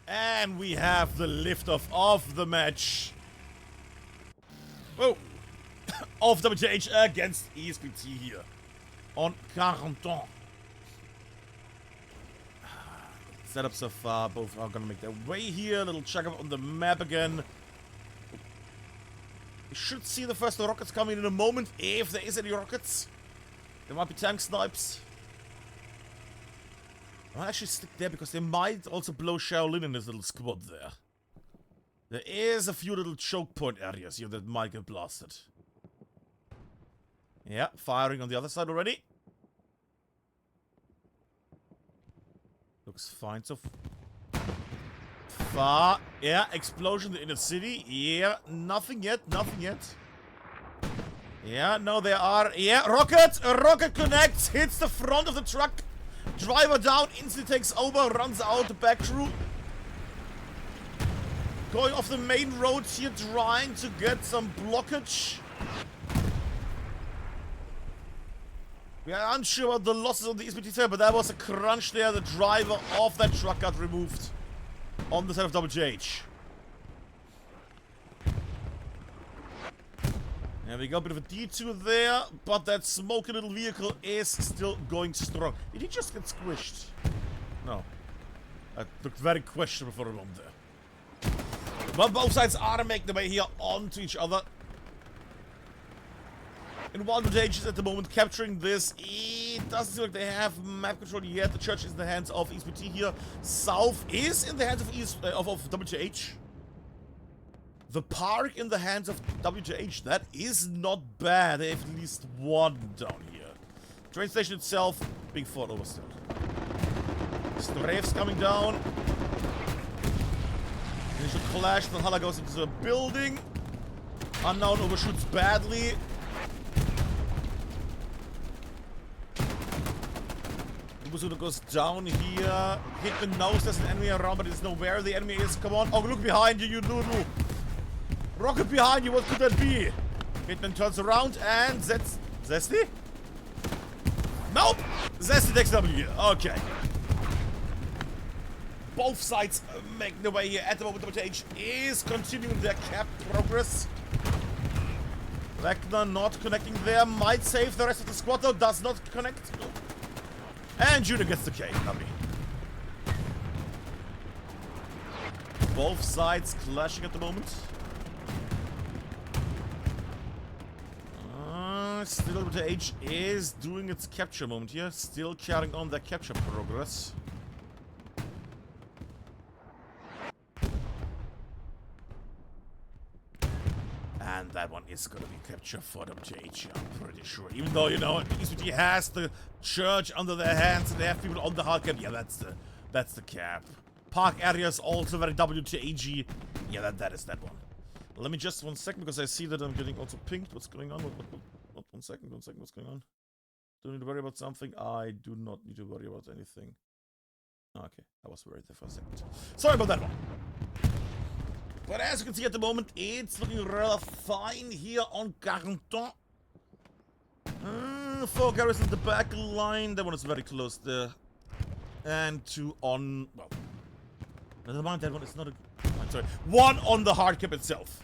And we have the liftoff of the match. Oh, of WTH against ESPT here on Carentan. Setup so far, both are gonna make their way here. Little check up on the map again. We should see the first rockets coming in a moment, if there is any rockets. There might be tank snipes. I'll actually stick there because they might also blow Shaolin in this little squad there. There is a few little choke point areas here that might get blasted. Yeah, firing on the other side already. Looks fine so far. Yeah, explosion in the city. Yeah, nothing yet, nothing yet. Yeah, no, there are. Yeah, rocket! A rocket connects, hits the front of the truck. Driver down, instantly takes over, runs out the back through. Going off the main road here, trying to get some blockage. We are unsure about the losses on the ESPT side, but that was a crunch there. The driver of that truck got removed on the side of WTH. There we go, a bit of a detour there, but that smoky little vehicle is still going strong. Did he just get squished? No. That looked very questionable for a moment there. But both sides are making their way here onto each other. And while WTH is at the moment capturing this, it doesn't seem like they have map control yet. The church is in the hands of ESPT here. South is in the hands of WTH. The park in the hands of WTH, that is not bad. They have at least one down here. Train station itself, being fought over still. Strafes coming down. Initial clash, Valhalla goes into the building. Unknown overshoots badly. Ubusuna goes down here. Hitman knows there's an enemy around, but he doesn't know where the enemy is. Come on. Oh, look behind you, you noodle. Rocket behind you, what could that be? Hitman turns around and Zesty? Nope! Zesty takes W here. Okay. Both sides make their way here. At the moment, WTH is continuing their cap progress. Vecna not connecting there. Might save the rest of the squad though. Does not connect. Nope. And Judah gets the K. Lovely. Both sides clashing at the moment. Still, WTH is doing its capture moment here. Still carrying on their capture progress. And that one is gonna be capture for WTH, I'm pretty sure. Even though, you know, ESPT has the church under their hands and they have people on the hard cap. Yeah, that's the cap. Park area is also very WTH-y. Yeah, that is that one. Let me just 1 second, because I see that I'm getting also pinged. What's going on? What, 1 second, what's going on? Do I need to worry about something? I do not need to worry about anything. Okay, I was worried there for a second. Sorry about that one. But as you can see at the moment, it's looking rather fine here on Carentan. 4 garrisons in the back line. That one is very close there. And 2 on... well... never mind, that one is not a... I'm sorry. 1 on the hard cap itself.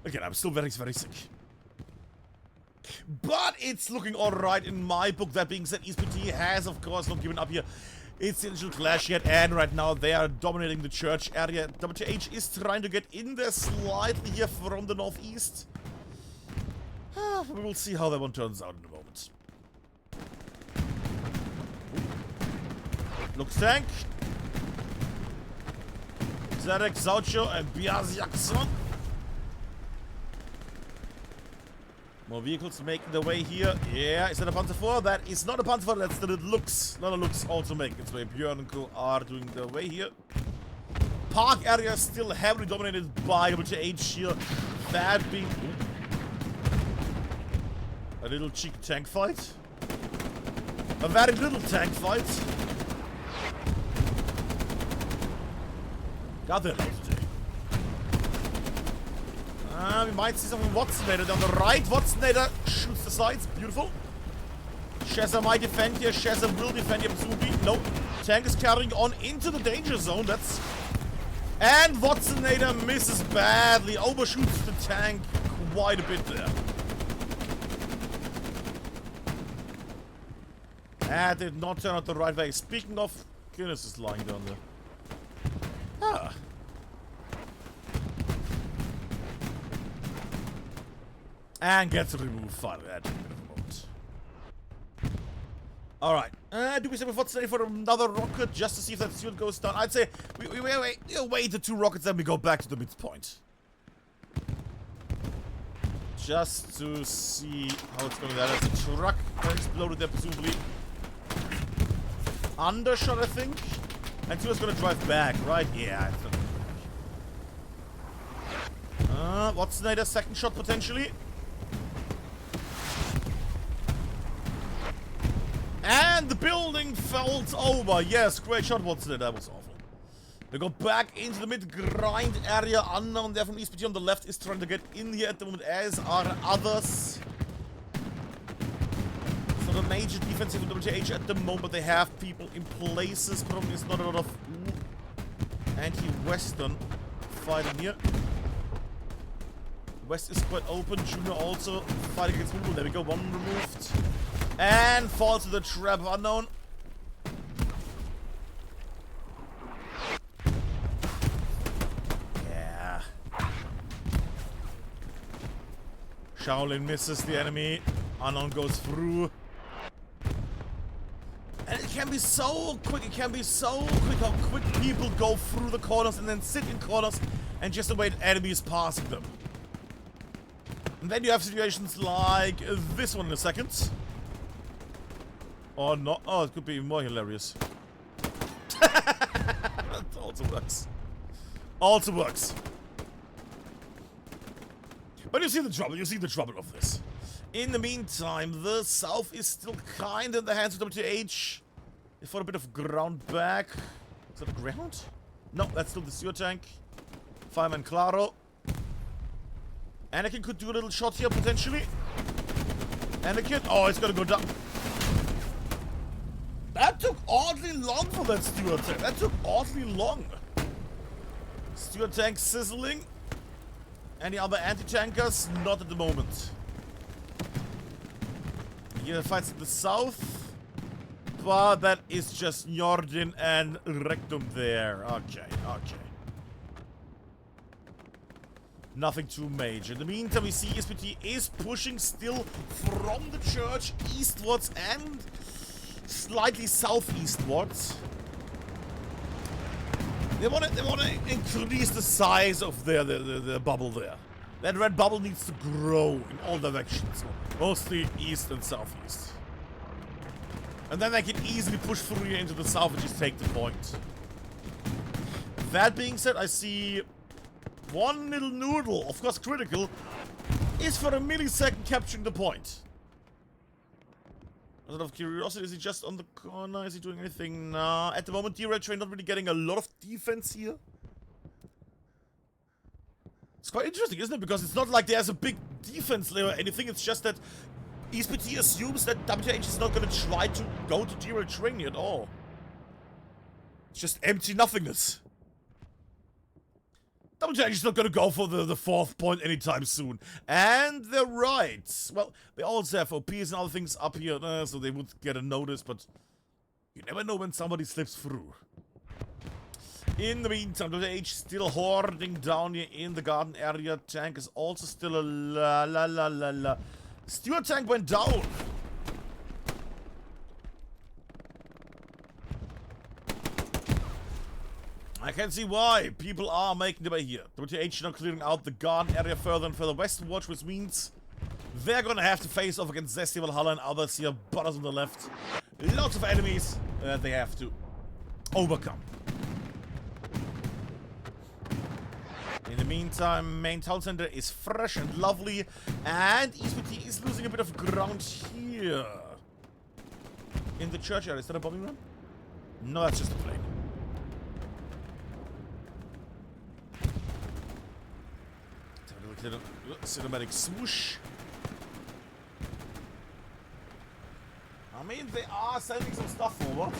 Again, I'm still very, very sick. But it's looking alright in my book. That being said, ESPT has, of course, not given up here its initial clash yet. And right now, they are dominating the church area. WTH is trying to get in there slightly here from the northeast. We will see how that one turns out in a moment. Looks tank. Zarek, Zaucho, and Biaziakson. More vehicles making their way here. Yeah, is that a Panzer IV? That is not a Panzer IV, that's the Lux. Not a Lux also making its way. Björn and Co are doing their way here. Park area is still heavily dominated by WTH here. That being... a little cheeky tank fight. A very little tank fight. God, they're loud today. We might see something Watsonator down the right. Watsonator shoots the sides. Beautiful. Shazza might defend here. Shazza will defend here. Presumably. Nope. Tank is carrying on into the danger zone. That's... And Watsonator misses badly. Overshoots the tank quite a bit there. That did not turn out the right way. Speaking of... Guinness is lying down there. Ah. And gets removed finally. That took a bit of a moment. Alright. Do we say before today for another rocket just to see if that suit goes down? I'd say we wait the 2 rockets, then we go back to the midpoint. Just to see how it's going to go. There's a truck that exploded there, presumably. Undershot, I think. And 2 is going to drive back, right? Yeah. What's the second shot potentially? And the building falls over. Yes, great shot, Watson. That was awful. We go back into the mid-grind area. Unknown there from ESPT on the left is trying to get in here at the moment, as are others. It's not a major defensive for WTH at the moment. They have people in places. Problem is not a lot of anti-Western fighting here. West is quite open. Junior also fighting against Moon. There we go. 1 removed. And falls to the trap of Unknown. Yeah. Shaolin misses the enemy. Unknown goes through. And it can be so quick. It can be so quick how quick people go through the corners and then sit in corners and just await enemies passing them. And then you have situations like this one in a second. Or not. Oh, it could be more hilarious. That also works. Also works. But you see the trouble. You see the trouble of this. In the meantime, the south is still kind of in the hands of WTH. They fought a bit of ground back. Is that ground? No, that's still the sewer tank. Fireman Claro. Anakin could do a little shot here, potentially. Anakin. Oh, it's gonna go down. That took oddly long for that Stewart tank. That took oddly long. Stewart tank sizzling. Any other anti-tankers? Not at the moment. Here fights in the south. But that is just Njordin and Rectum there. Okay, okay. Nothing too major. In the meantime, we see ESPT is pushing still from the church eastwards and slightly southeastwards. They want to increase the size of their bubble there. That red bubble needs to grow in all directions, mostly east and southeast. And then they can easily push through into the south and just take the point. That being said, I see one little noodle, of course critical, is for a millisecond capturing the point. Out of curiosity, is he just on the corner? Is he doing anything? Nah. At the moment, D-Red Train not really getting a lot of defense here. It's quite interesting, isn't it? Because it's not like there's a big defense layer or anything. It's just that ESPT assumes that WTH is not going to try to go to D-Red Train at all. It's just empty nothingness. WTH is not going to go for the 4th point anytime soon. And they're right. Well, they also have OPs and other things up here, so they would get a notice, but you never know when somebody slips through. In the meantime, WTH still hoarding down here in the garden area. Tank is also still a la. Stewart tank went down. I can see why people are making their way here. WTH now clearing out the garden area further and further westwards, which means they're gonna have to face off against Zesty, Valhalla, and others here. Butters on the left. Lots of enemies that they have to overcome. In the meantime, main town center is fresh and lovely, and ESPT is losing a bit of ground here. In the church area. Is that a bombing run? No, that's just a plane. Little cinematic swoosh. I mean, they are sending some stuff forward.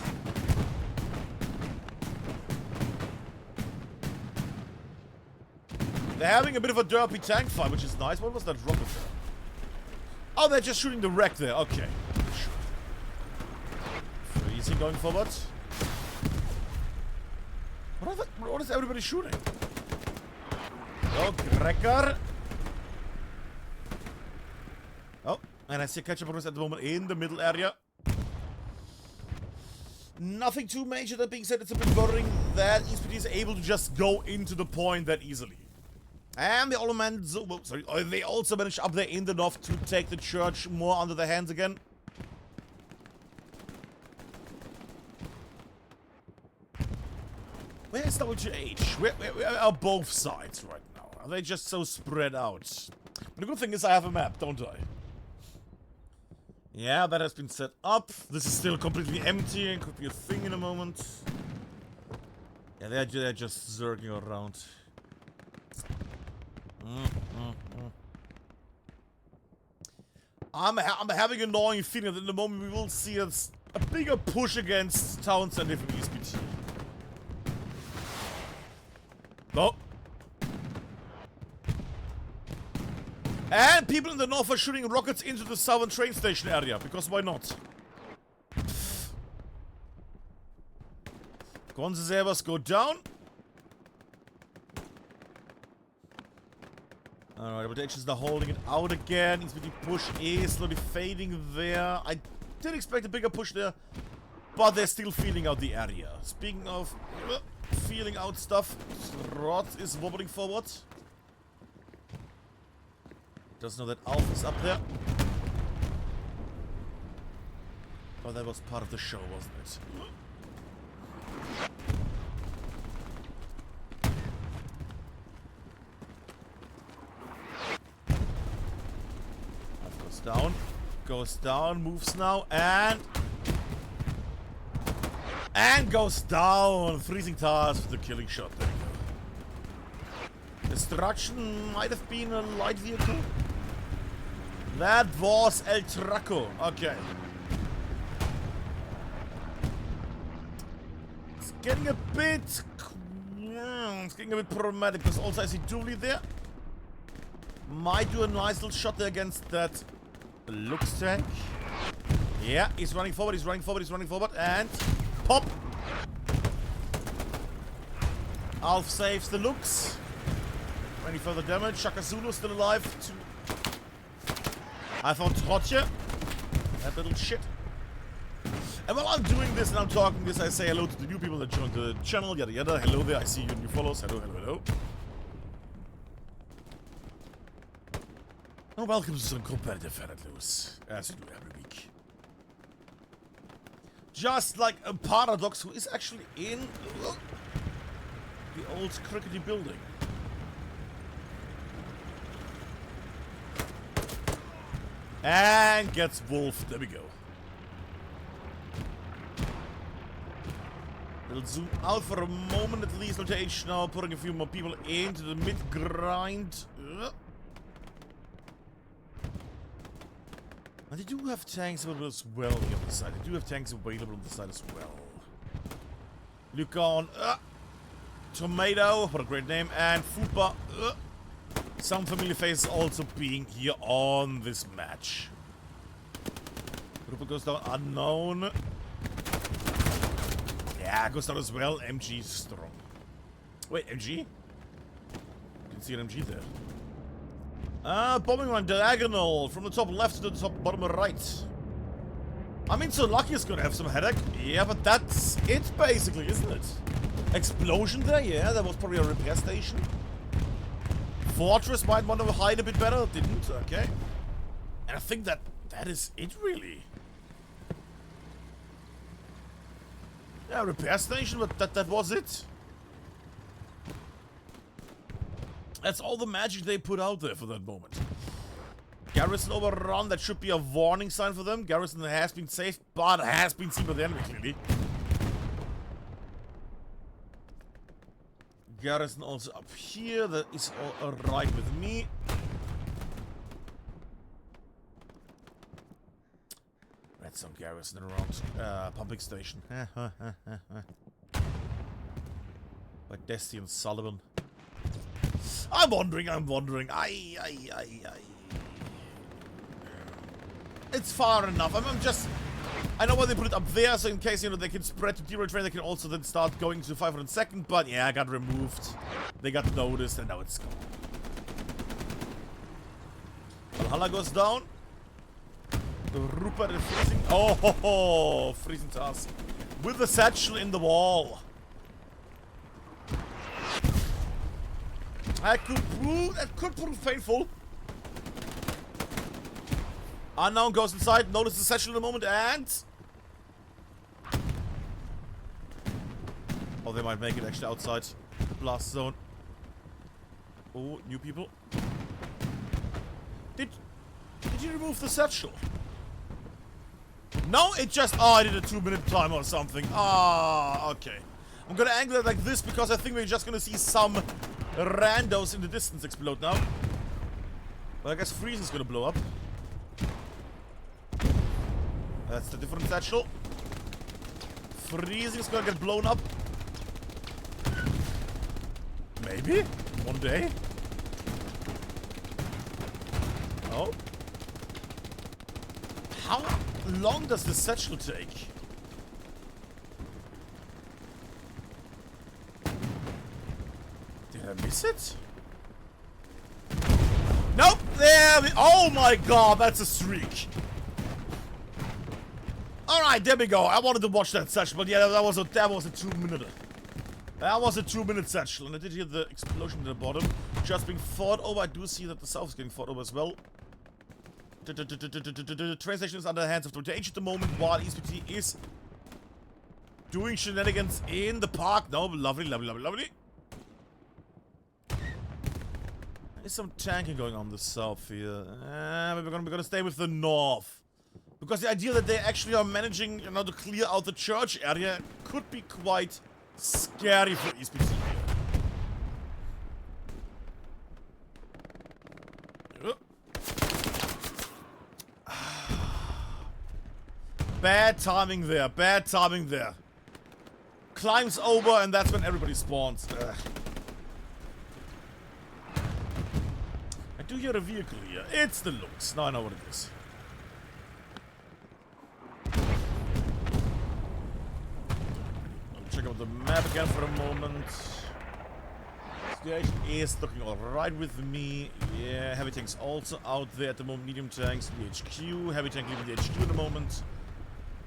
They're having a bit of a derpy tank fight, which is nice. What was that rocket there? Oh, they're just shooting the wreck there. Okay. Freezing going forward. What is everybody shooting? Oh, Grecker. Oh, and I see a catch-up at the moment in the middle area. Nothing too major. That being said, it's a bit worrying that ESPT is able to just go into the point that easily. And they also managed up there in the north to take the church more under their hands again. Where's WTH? Where are both sides right now? Are they just so spread out? But the good thing is I have a map, don't I? Yeah, that has been set up. This is still completely empty and could be a thing in a moment. Yeah, they're just zerging around. I'm having an annoying feeling that in the moment we will see a bigger push against Townsend from ESPT. No. And people in the north are shooting rockets into the southern train station area, because why not? Conservers go down. Alright, WTH is now holding it out again. ESPT push is slowly fading there. I did expect a bigger push there, but they're still feeling out the area. Speaking of feeling out stuff, Rod is wobbling forward. Doesn't know that Alf is up there. Oh, that was part of the show, wasn't it? Alf goes down, moves now, and goes down. Freezing towers with the killing shot. There you go. Destruction might have been a light vehicle. That was El Traco. Okay. It's getting a bit... it's getting a bit problematic, because also I see Dooley there. Might do a nice little shot there against that Lux tank. Yeah, he's running forward, and... pop! Alf saves the Lux. Any further damage? Shaka Zulu still alive. I found Trotje. That little shit. And while I'm doing this and I'm talking this, I say hello to the new people that joined the channel, yada yada. Hello there, I see you new follows. Hello, hello, hello. And welcome to some competitive Ferret News, as you do every week. Just like a Paradox, who is actually in the old crickety building. And gets wolfed. There we go. We'll zoom out for a moment at least. WTH now putting a few more people into the mid-grind. And they do have tanks available as well on the other side. They do have tanks available on the side as well. Lucon, Tomato, what a great name, and Fupa. Some familiar faces also being here on this match. Rupa goes down, unknown. Yeah, goes down as well. MG strong. Wait, MG? Didn't see an MG there. Bombing run diagonal from the top left to the top bottom right. I mean, so Lucky is gonna have some headache. Yeah, but that's it basically, isn't it? Explosion there, yeah, that was probably a repair station. Fortress might want to hide a bit better, didn't, okay. And I think that is it really. Yeah, repair station, but that was it. That's all the magic they put out there for that moment. Garrison overrun, that should be a warning sign for them. Garrison has been saved, but has been seen by the enemy, clearly. Garrison also up here, that is all right with me. That's some garrison around pumping station. By Desti and Sullivan. I'm wondering. It's far enough. I know why they put it up there, so in case, you know, they can spread to derail train, they can also then start going to 502nd, but yeah, I got removed. They got noticed, and now it's gone. Valhalla goes down. The Rupert is freezing. Oh, ho, ho, freezing task. With the satchel in the wall. That could prove painful. Unknown goes inside, notices the satchel in a moment, and... Oh, they might make it actually outside the blast zone. Oh, new people. Did you remove the satchel? No, it just... Oh, I did a 2-minute time or something. Ah, okay. I'm gonna angle it like this because I think we're just gonna see some randos in the distance explode now. But I guess Freeze is gonna blow up. That's the different satchel. Freezing is gonna get blown up. Maybe? One day? Oh. How long does the satchel take? Did I miss it? Nope! There we... Oh my god, that's a streak. Alright, there we go. I wanted to watch that satchel, but yeah, that was a 2-minute. That was a 2-minute satchel, and I did hear the explosion at the bottom. Just being fought over. I do see that the south is getting fought over as well. The train station is under the hands of WTH at the moment, while ESPT is doing shenanigans in the park. No, lovely. There's some tanking going on the south here. But we're gonna stay with the north. Because the idea that they actually are managing, you know, to clear out the church area could be quite scary for ESPT. Bad timing there, bad timing there. Climbs over and that's when everybody spawns. I do hear a vehicle here. It's the Lux. Now I know what it is. Check out the map again for a moment. Situation is looking alright with me. Yeah, heavy tanks also out there at the moment. Medium tanks, the HQ. Heavy tank leaving the HQ at the moment.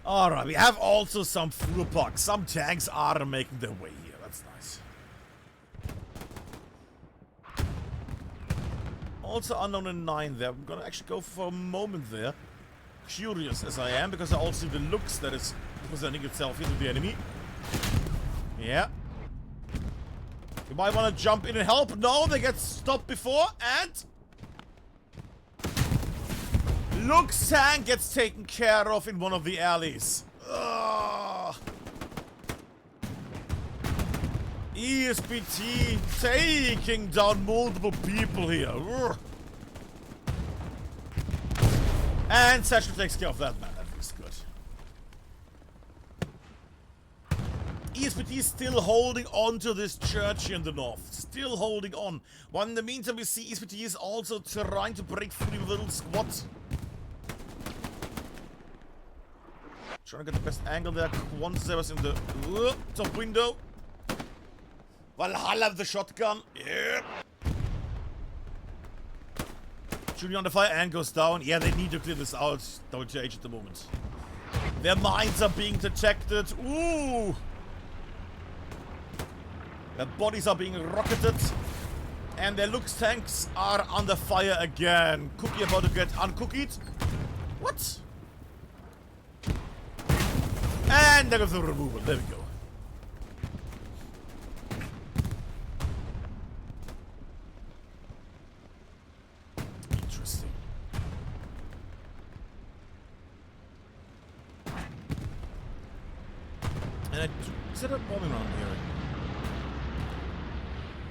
Alright, we have also some fuel pucks. Some tanks are making their way here. That's nice. Also unknown in 9 there. I'm gonna actually go for a moment there. Curious as I am, because I also see the looks that is presenting itself into the enemy. Yeah. You might want to jump in and help. No, they get stopped before, and... Lux tank gets taken care of in one of the alleys. Ugh. ESPT taking down multiple people here. Ugh. And Satchel takes care of that man. That is good. ESPT is still holding on to this church here in the north. Still holding on. While in the meantime, we see ESPT is also trying to break through the little squad. Trying to get the best angle there. Once there was in the top window. Valhalla with the shotgun. Yeah. Shooting on the fire and goes down. Yeah, they need to clear this out. WTH at the moment. Their mines are being detected. Ooh. Their bodies are being rocketed. And their Lux tanks are under fire again. Cookie about to get uncookied. What? And there goes the removal. There we go. Interesting. And is that a bombing run here?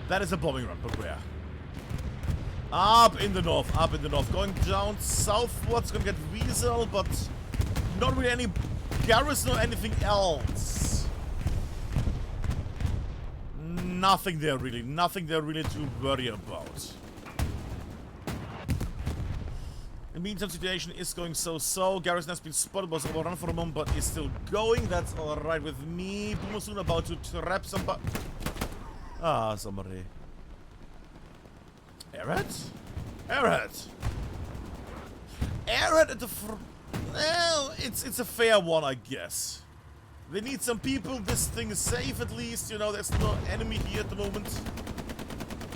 That is a bombing run, but where? Up in the north, up in the north. Going down southwards, gonna get Weasel, but not really any garrison or anything else. nothing there really. Nothing there really to worry about. The meantime, situation is going so-so. Garrison has been spotted, was overrun for a moment, but is still going. That's alright with me. Boomer soon about to trap somebody. Ah, somebody. Airhead? Airhead! Airhead at the well, it's a fair one, I guess. They need some people. This thing is safe at least. You know, there's no enemy here at the moment.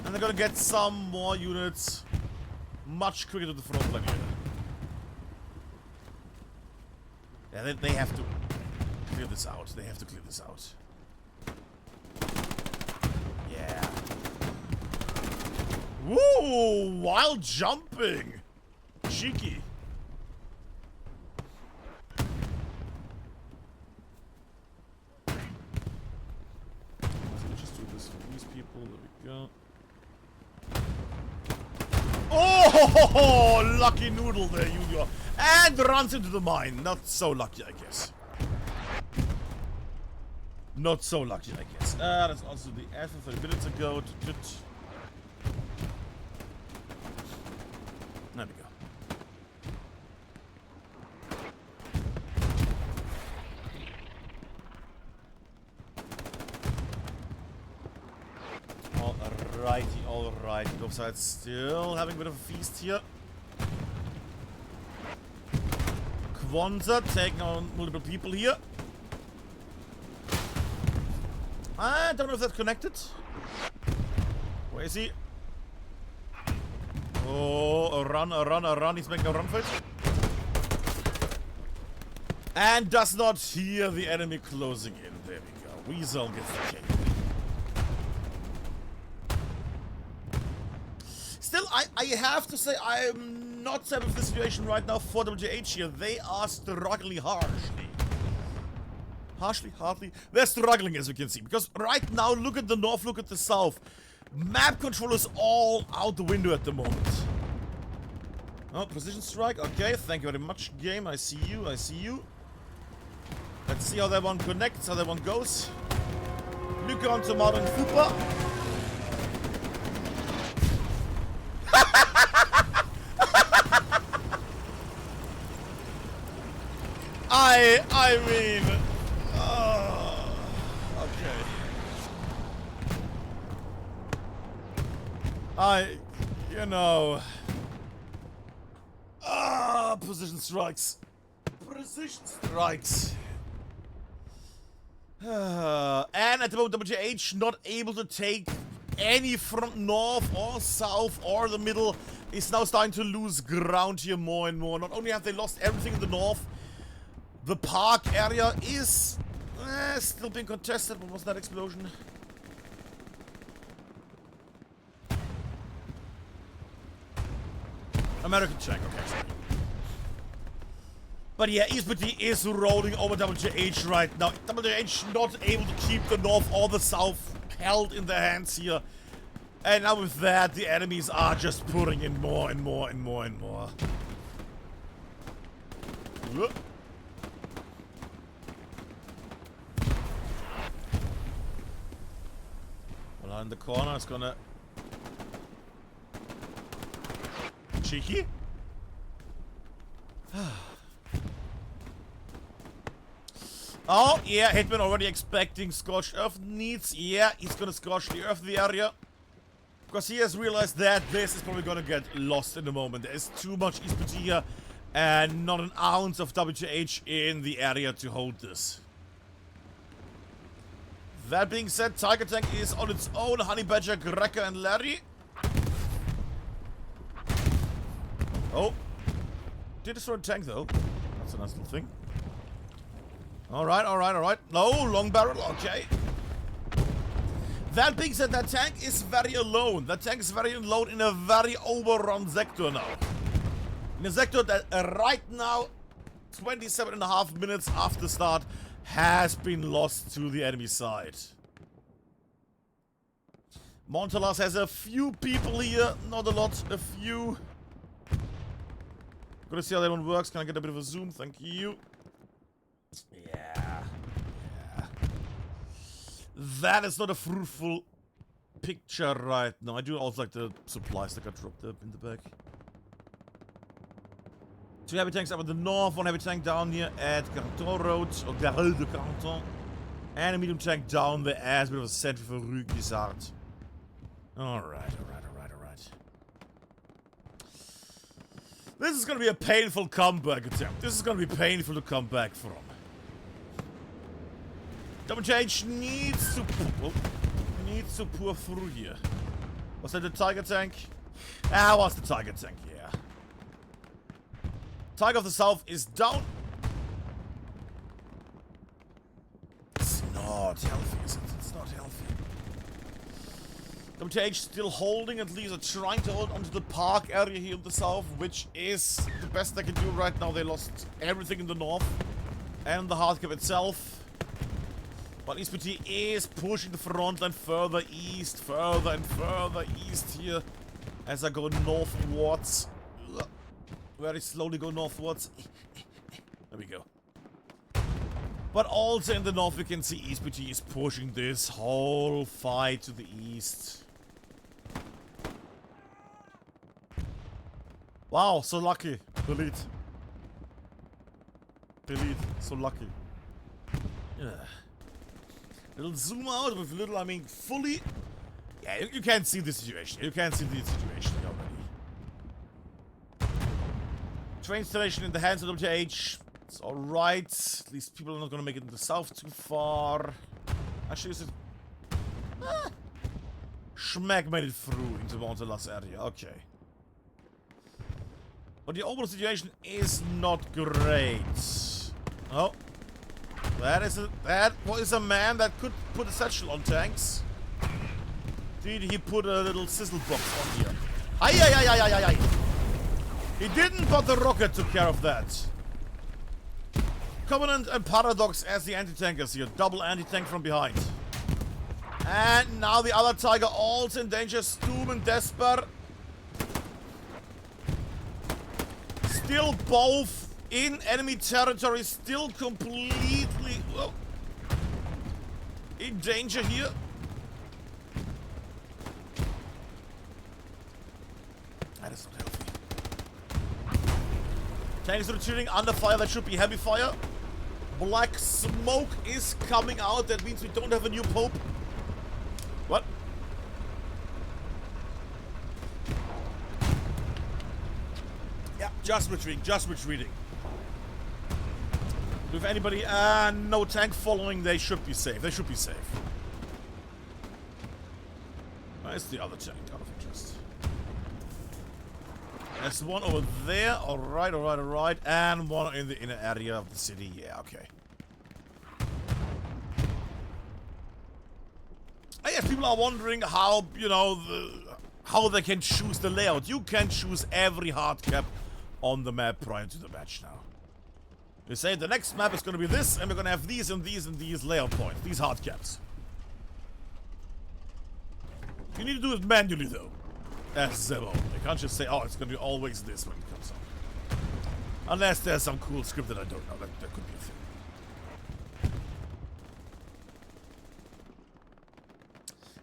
And they're gonna get some more units much quicker to the front line here. Yeah, they have to clear this out. They have to clear this out. Yeah. Woo! While jumping! Cheeky. Let's just do this for these people. There we go. Oh! Lucky noodle there, Junior. And runs into the mine. Not so lucky, I guess. Not so lucky, I guess. That's also the ad from 30 minutes ago. There we go. Alrighty, alright. Both sides still having a bit of a feast here. Kwanzaa taking on multiple people here. I don't know if that's connected. Where is he? Oh, a run, a run, a run. He's making a run for it. And does not hear the enemy closing in. There we go. Weasel gets the kill. Still, I have to say, I am not sad with the situation right now for WTH here. They are struggling harshly. Hardly. They're struggling, as you can see. Because right now, look at the north, look at the south. Map control is all out the window at the moment. Oh, precision strike. Okay, thank you very much, game. I see you, I see you. Let's see how that one connects, how that one goes. Look on Tomato and Fupa. I mean, okay. You know, precision strikes. Precision strikes. And at the moment, WTH not able to take any from north or south or the middle, is now starting to lose ground here more and more. Not only have they lost everything in the north, the park area is still being contested. What was that explosion? American check, okay. But yeah, ESPT is rolling over WTH right now. WTH not able to keep the north or the south held in their hands here. And now with that, the enemies are just pouring in more and more and more and more. Well, in the corner, it's gonna... Cheeky? Oh, yeah, Hitman already expecting Scorched Earth needs. Yeah, he's gonna scorch the earth of the area. Because he has realized that this is probably gonna get lost in a moment. There is too much ESPT here and not an ounce of WTH in the area to hold this. That being said, Tiger Tank is on its own. Honey Badger, Grecker, and Larry. Oh. Did destroy a tank though. That's a nice little thing. Alright, alright, alright. No, long barrel, okay. That being said, that tank is very alone. That tank is very alone in a very overrun sector now. In a sector that right now, 27.5 minutes after start, has been lost to the enemy side. Montalas has a few people here, not a lot, a few. Gonna see how that one works. Can I get a bit of a zoom? Thank you. Yeah. That is not a fruitful picture right now. I do also like the supplies that got dropped up in the back. 2 heavy tanks up in the north, 1 heavy tank down here at Carentan Road, or Garel de Carentan. And a medium tank down there as a bit of a sentry for Rugisard. Alright. This is gonna be a painful comeback attempt. This is gonna be painful to come back from. WTH needs to pour through here. Was that the Tiger tank? Ah, was the Tiger tank, yeah. Tiger of the South is down. It's not healthy, is it? It's not healthy. WTH still holding, at least, or trying to hold onto the park area here in the south, which is the best they can do right now. They lost everything in the north and the hardcap itself. But ESPT is pushing the front line further east, further and further east here as I go northwards. Very slowly go northwards. There we go. But also in the north we can see ESPT is pushing this whole fight to the east. Wow, so lucky. Delete. So lucky. Yeah. Little zoom out with little, I mean, fully. Yeah, you can't see the situation. You can't see the situation already. Train station in the hands of WTH. It's alright. At least people are not gonna make it in the south too far. Actually, is it? Schmack made it through into Montelas area. Okay. But the overall situation is not great. Oh. That was a man that could put a satchel on tanks. Did he put a little sizzle box on here? Ay. He didn't, but the rocket took care of that. Covenant and Paradox as the anti-tankers here. Double anti-tank from behind. And now the other Tiger also in danger. Stoom and Desper. Still both in enemy territory. Still completely in danger here. That is not healthy. Tank is retreating under fire. That should be heavy fire. Black smoke is coming out. That means we don't have a new Pope. What? Yeah, just retreating. If anybody, no tank following, they should be safe. Where's the other tank out of interest? There's one over there. Alright. And one in the inner area of the city. Yeah, okay. I guess people are wondering how, you know, how they can choose the layout. You can choose every hard cap on the map prior to the match now. They say the next map is going to be this, and we're going to have these and these and these layout points, these hard caps. You need to do it manually though. As Zebo. You can't just say, oh, it's going to be always this when it comes out. Unless there's some cool script that I don't know. That could be a thing.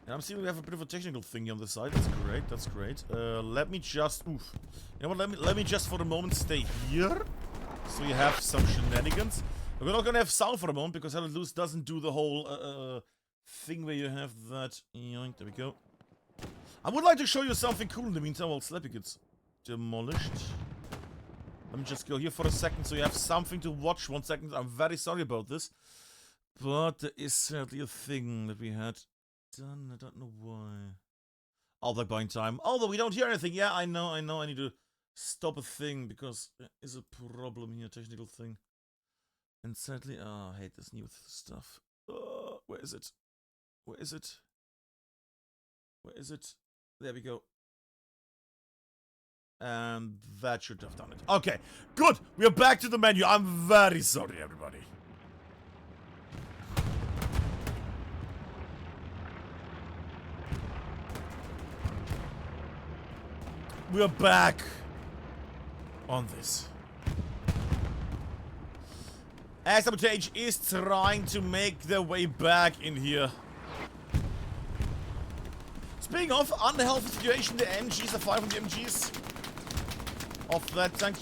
And I'm seeing we have a bit of a technical thing on the side. That's great. Let me just... Oof. You know what, let me just for the moment stay here. So you have some shenanigans. We're not gonna have sound for a moment because Hell Loose doesn't do the whole thing where you have that. Yoink, there we go. I would like to show you something cool in the meantime while Slappy gets demolished. Let me just go here for a second so you have something to watch. 1 second. I'm very sorry about this. But there is certainly a thing that we had done. I don't know why. All that buying time. Although we don't hear anything. Yeah, I know. I need to stop a thing because there is a problem here, technical thing. And sadly, I hate this new stuff. Where is it? There we go. And that should have done it. Okay, good. We are back to the menu. I'm very sorry, everybody. We are back on this. WTH is trying to make their way back in here. Speaking of unhealthy situation, the MGs are firing from the MGs. Of that tank,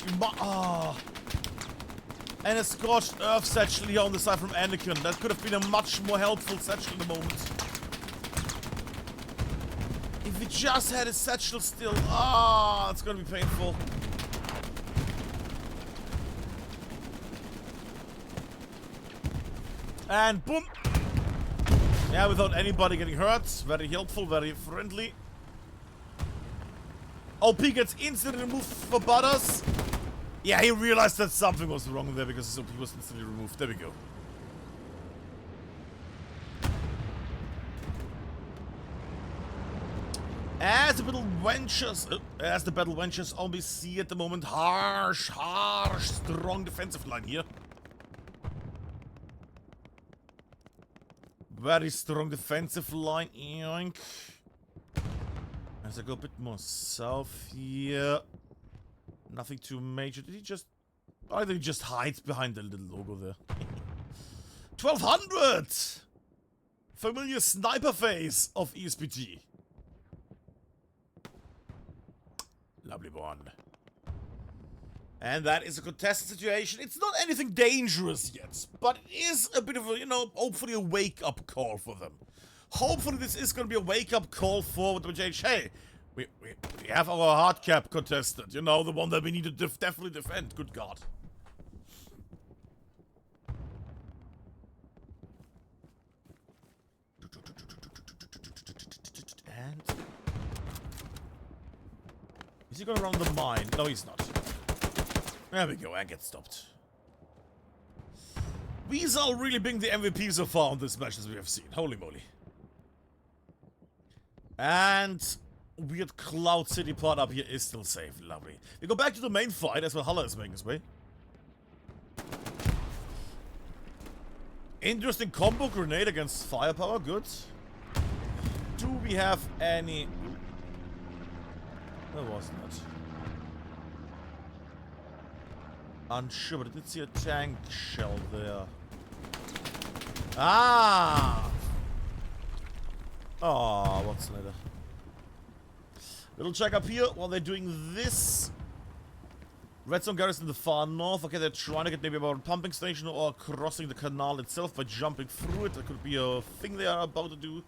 and a scorched earth satchel here on the side from Anakin. That could have been a much more helpful satchel in the moment. If we just had a satchel still, it's gonna be painful. And boom! Yeah, without anybody getting hurt. Very helpful, very friendly. OP gets instantly removed for Butters. Yeah, he realized that something was wrong there because his OP was instantly removed. There we go. As the battle ventures on, we see at the moment harsh, strong defensive line here. Very strong defensive line, yoink. As I go a bit more south here. Nothing too major. Did he just... I think he just hides behind the little logo there. 1200! Familiar sniper face of ESPT. Lovely one. And that is a contested situation. It's not anything dangerous yet, but it is a bit of a, hopefully a wake-up call for them. Hopefully this is going to be a wake-up call for WTH. Hey, we have our hard cap contested. The one that we need to definitely defend. Good God. And... is he going around the mine? No, he's not. There we go, and get stopped. These are really being the MVP so far on this match as we have seen. Holy moly. And weird Cloud City part up here is still safe. Lovely. We go back to the main fight as Valhalla is making his way. Interesting combo grenade against firepower. Good. Do we have any... There was not. Unsure, but I did see a tank shell there. Ah! Oh, what's later? Little check up here while they're doing this. Redstone garrison in the far north. Okay, they're trying to get maybe about a pumping station or crossing the canal itself by jumping through it. That could be a thing they are about to do.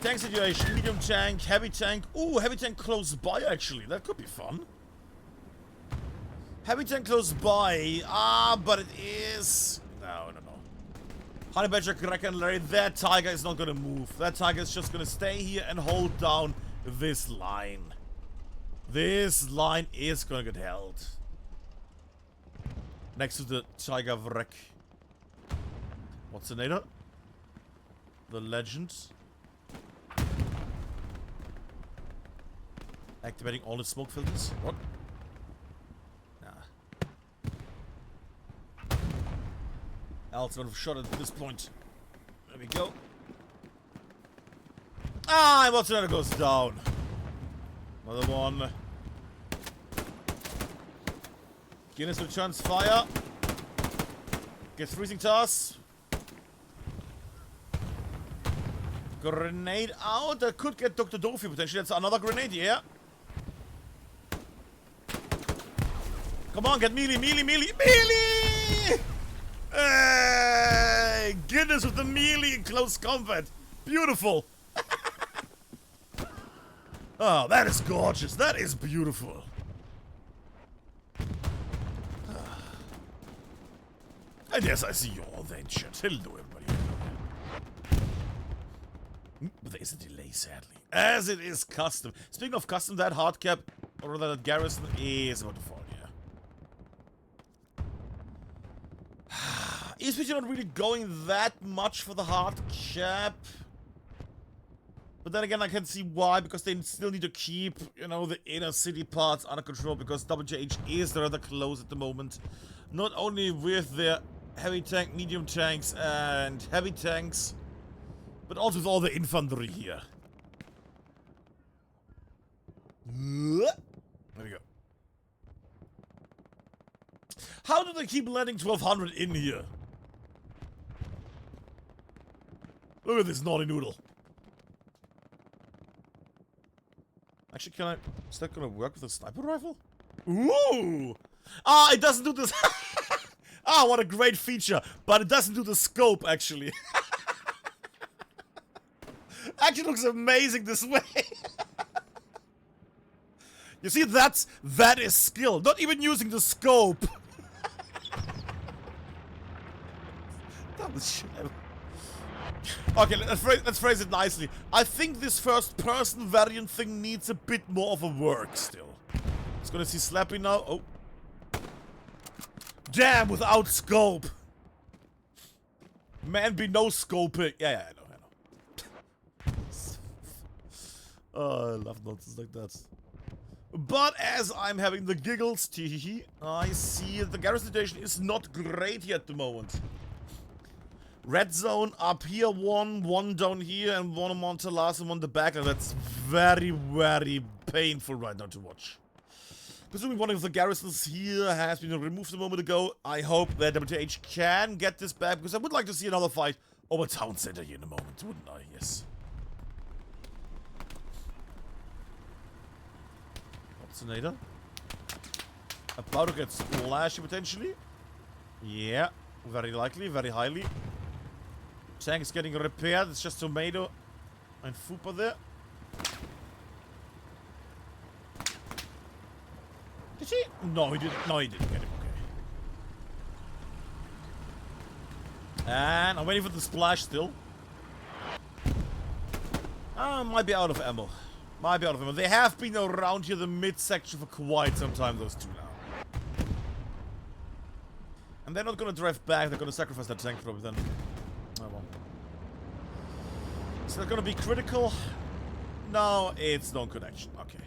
Tank situation, medium tank, heavy tank. Ooh, heavy tank close by actually. That could be fun. Heavy tank close by. But it is... No. Honey Badger, Cracker, and Larry. That Tiger is not gonna move. That Tiger is just gonna stay here and hold down this line. This line is gonna get held. Next to the Tiger wreck. What's the nader? The legend. Activating all the smoke filters. What? Ultimate of shot at this point. There we go. And what's another goes down. Another one. Guinness returns fire. Gets freezing toss. Grenade out. That could get Dr. Dofi potentially. That's another grenade, yeah. Come on, get melee. Hey, goodness with the melee in close combat. Beautiful. Oh, that is gorgeous. That is beautiful. And yes, I see you all there in chat. Hello, everybody. But there is a delay, sadly. As it is custom. Speaking of custom, that hard cap, or rather that garrison, is about to fall, yeah. ESPT not really going that much for the hard cap. But then again, I can see why, because they still need to keep, the inner city parts under control, because WTH is rather close at the moment. Not only with their heavy tank, medium tanks, and heavy tanks, but also with all the infantry here. There we go. How do they keep landing 1200 in here? Look at this naughty noodle. Actually, can I... Is that gonna work with a sniper rifle? Ooh! Ah, it doesn't do this... Ah, what a great feature. But it doesn't do the scope, actually. Actually looks amazing this way. You see, that is skill. Not even using the scope. Dumbest shit ever. Okay, let's phrase it nicely. I think this first-person variant thing needs a bit more of a work still. It's gonna see Slappy now. Oh. Damn, without scope. Man be no scoping. Yeah, I know. Oh, I love nonsense like that. But as I'm having the giggles, I see the garrison situation is not great here at the moment. Red zone up here, one down here, and one on Montalas and one the back. And that's very, very painful right now to watch. Presuming one of the garrisons here has been removed a moment ago, I hope that WTH can get this back, because I would like to see another fight over Town Center here in a moment, wouldn't I? Yes. Vaccinator. About to get splashy potentially. Yeah, very likely, very highly. Tank is getting repaired. It's just Tomato and Fupa there. Did he? No, he didn't. No, he didn't get him. Okay. And I'm waiting for the splash still. Might be out of ammo. Might be out of ammo. They have been around here, the mid-section, for quite some time, those two now. And they're not gonna drive back. They're gonna sacrifice that tank probably then. Oh well. Is that gonna be critical? No, it's non-connection. Okay.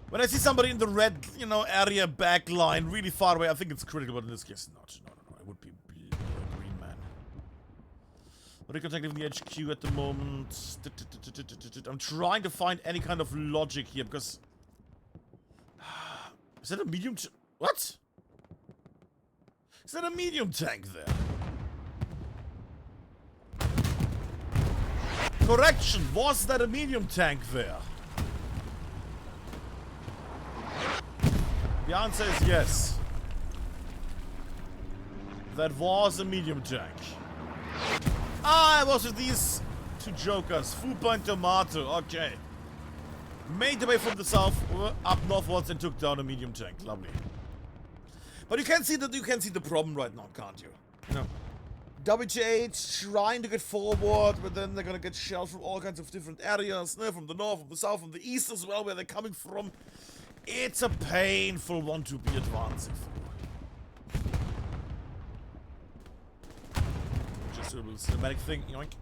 When I see somebody in the red, you know, area back line really far away, I think it's critical, but in this case, not. No. It would be a green man. Recontact leaving the HQ at the moment. I'm trying to find any kind of logic here, because... Is that a medium... What? Is that a medium tank there? Correction, was that a medium tank there? The answer is yes. That was a medium tank. Ah, it was with these two jokers, Fupa and Tomato. Okay. Made the way from the south up northwards and took down a medium tank. Lovely. But you can see the problem right now, can't you? No. WTH trying to get forward, but then they're gonna get shelled from all kinds of different areas, from the north, from the south, from the east as well, where they're coming from. It's a painful one to be advancing through. Just a little cinematic thing, yoink.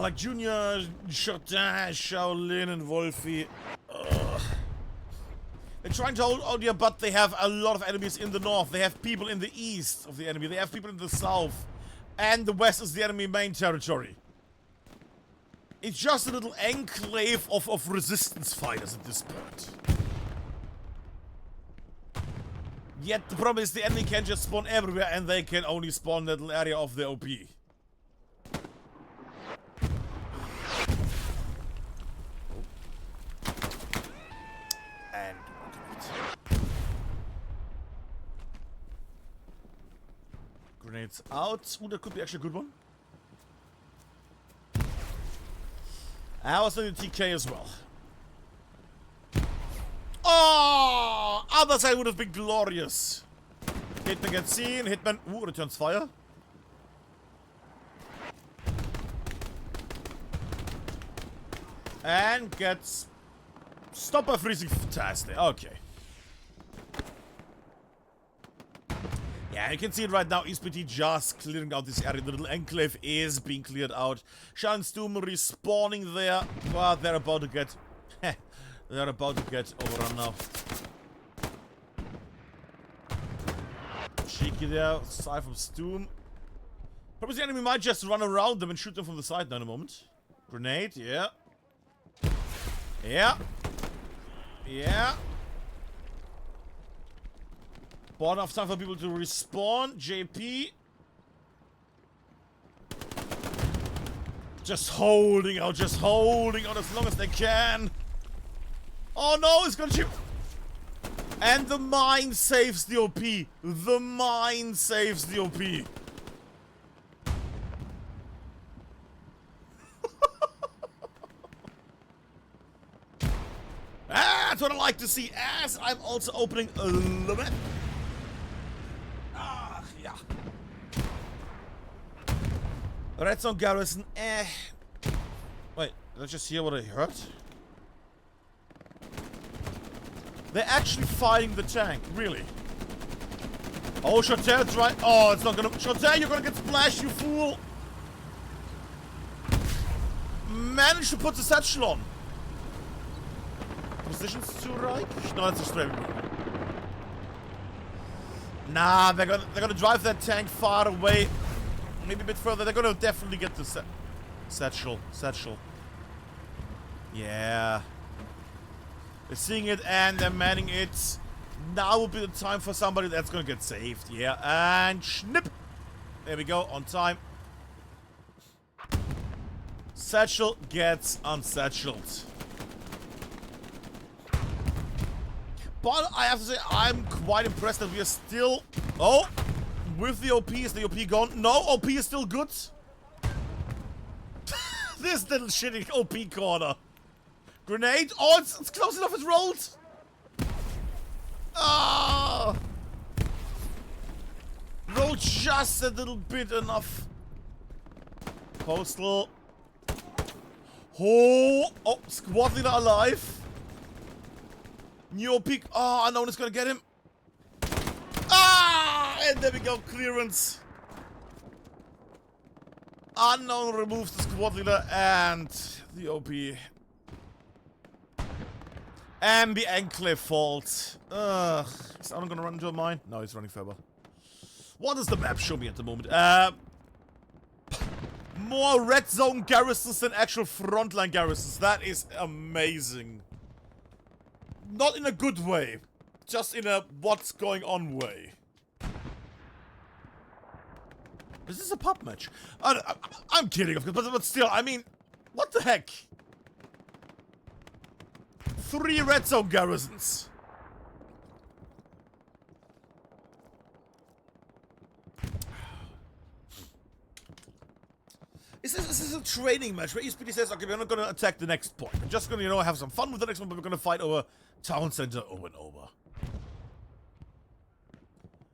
Like Junior, Shotin, Shaolin, and Wolfie. They're trying to hold here, but they have a lot of enemies in the north. They have people in the east of the enemy. They have people in the south. And the west is the enemy main territory. It's just a little enclave of resistance fighters at this point. Yet the problem is the enemy can just spawn everywhere, and they can only spawn that little area of the OP. And grenades out. Ooh, that could be actually a good one. I was in the TK as well. Oh! Other side would have been glorious. Hitman gets seen. Hitman, ooh, returns fire. And gets stopped by freezing fantastic. Okay. Yeah, you can see it right now. ESPT just clearing out this area. The little enclave is being cleared out. Shan Stum respawning there. But they're about to get... they're about to get overrun now. Cheeky there. Side from Stum. Probably the enemy might just run around them and shoot them from the side now in a moment. Grenade, yeah. Yeah. Yeah. Bought enough time for people to respawn. JP. Just holding out as long as they can. Oh no, it's gonna shoot. And the mine saves the OP. The mine saves the OP. That's what I like to see, as I'm also opening a limit. Ah, yeah. Red Zone Garrison, Wait, did I just hear what I heard? They're actually fighting the tank, really. Oh, Chotel's right. Oh, it's not gonna... Chotel, you're gonna get splashed, you fool! Managed to put the satchel on. Positions to right? No, that's a straight. Nah, they're gonna drive that tank far away. Maybe a bit further. They're gonna definitely get the satchel. Yeah. They're seeing it and they're manning it. Now would be the time for somebody that's gonna get saved. Yeah, and snip. There we go, on time. Satchel gets unsatcheled. But I have to say, I'm quite impressed that we are still... Oh! With the OP, is the OP gone? No, OP is still good. This little shitty OP corner. Grenade? Oh, it's close enough, it's rolled! Ah! Rolled just a little bit enough. Postal. Oh, squad leader alive. New peak. Oh, unknown is gonna get him. Ah! And there we go. Clearance. Unknown removes the squad leader and the OP. And the Enclave falls. Is Unknown gonna run into a mine? No, he's running further. What does the map show me at the moment? More red zone garrisons than actual frontline garrisons. That is amazing. Not in a good way. Just in a what's going on way. Is this a pub match? I'm kidding, of course, but still, I mean, what the heck? 3 red zone garrisons. This is a training match where ESPT says, okay, we're not gonna attack the next point. We're just gonna, you know, have some fun with the next one, but we're gonna fight over town center over and over.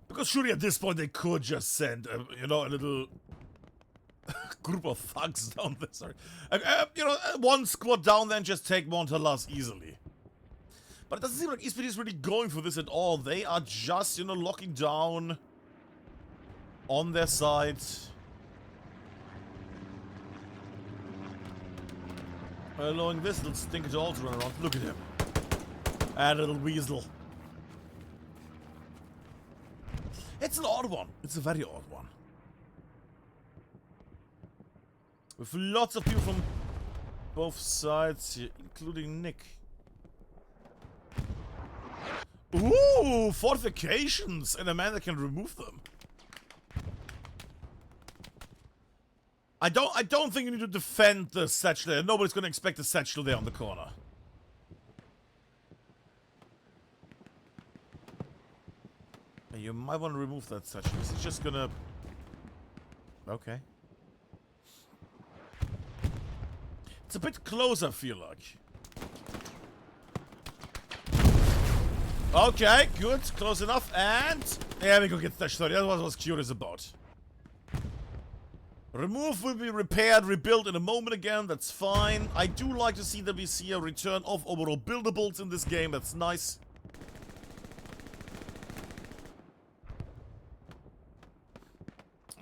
Because surely at this point they could just send, you know, a little group of thugs down there. Sorry. You know, one squad down there and just take Montalas easily. But it doesn't seem like ESPT is really going for this at all. They are just, you know, locking down on their side. Allowing this little stinker to also run around. Look at him. And a little weasel. It's an odd one. It's a very odd one. With lots of people from both sides here, including Nick. Ooh, fortifications! And a man that can remove them. I don't think you need to defend the satchel there. Nobody's gonna expect the satchel there on the corner. Hey, you might want to remove that satchel. This is just gonna... Okay. It's a bit close, I feel like. Okay, good. Close enough. And... there we go, get that 30. That's what I was curious about. Remove will be repaired, rebuilt in a moment again. That's fine. I do like to see that we see a return of overall buildables in this game. That's nice.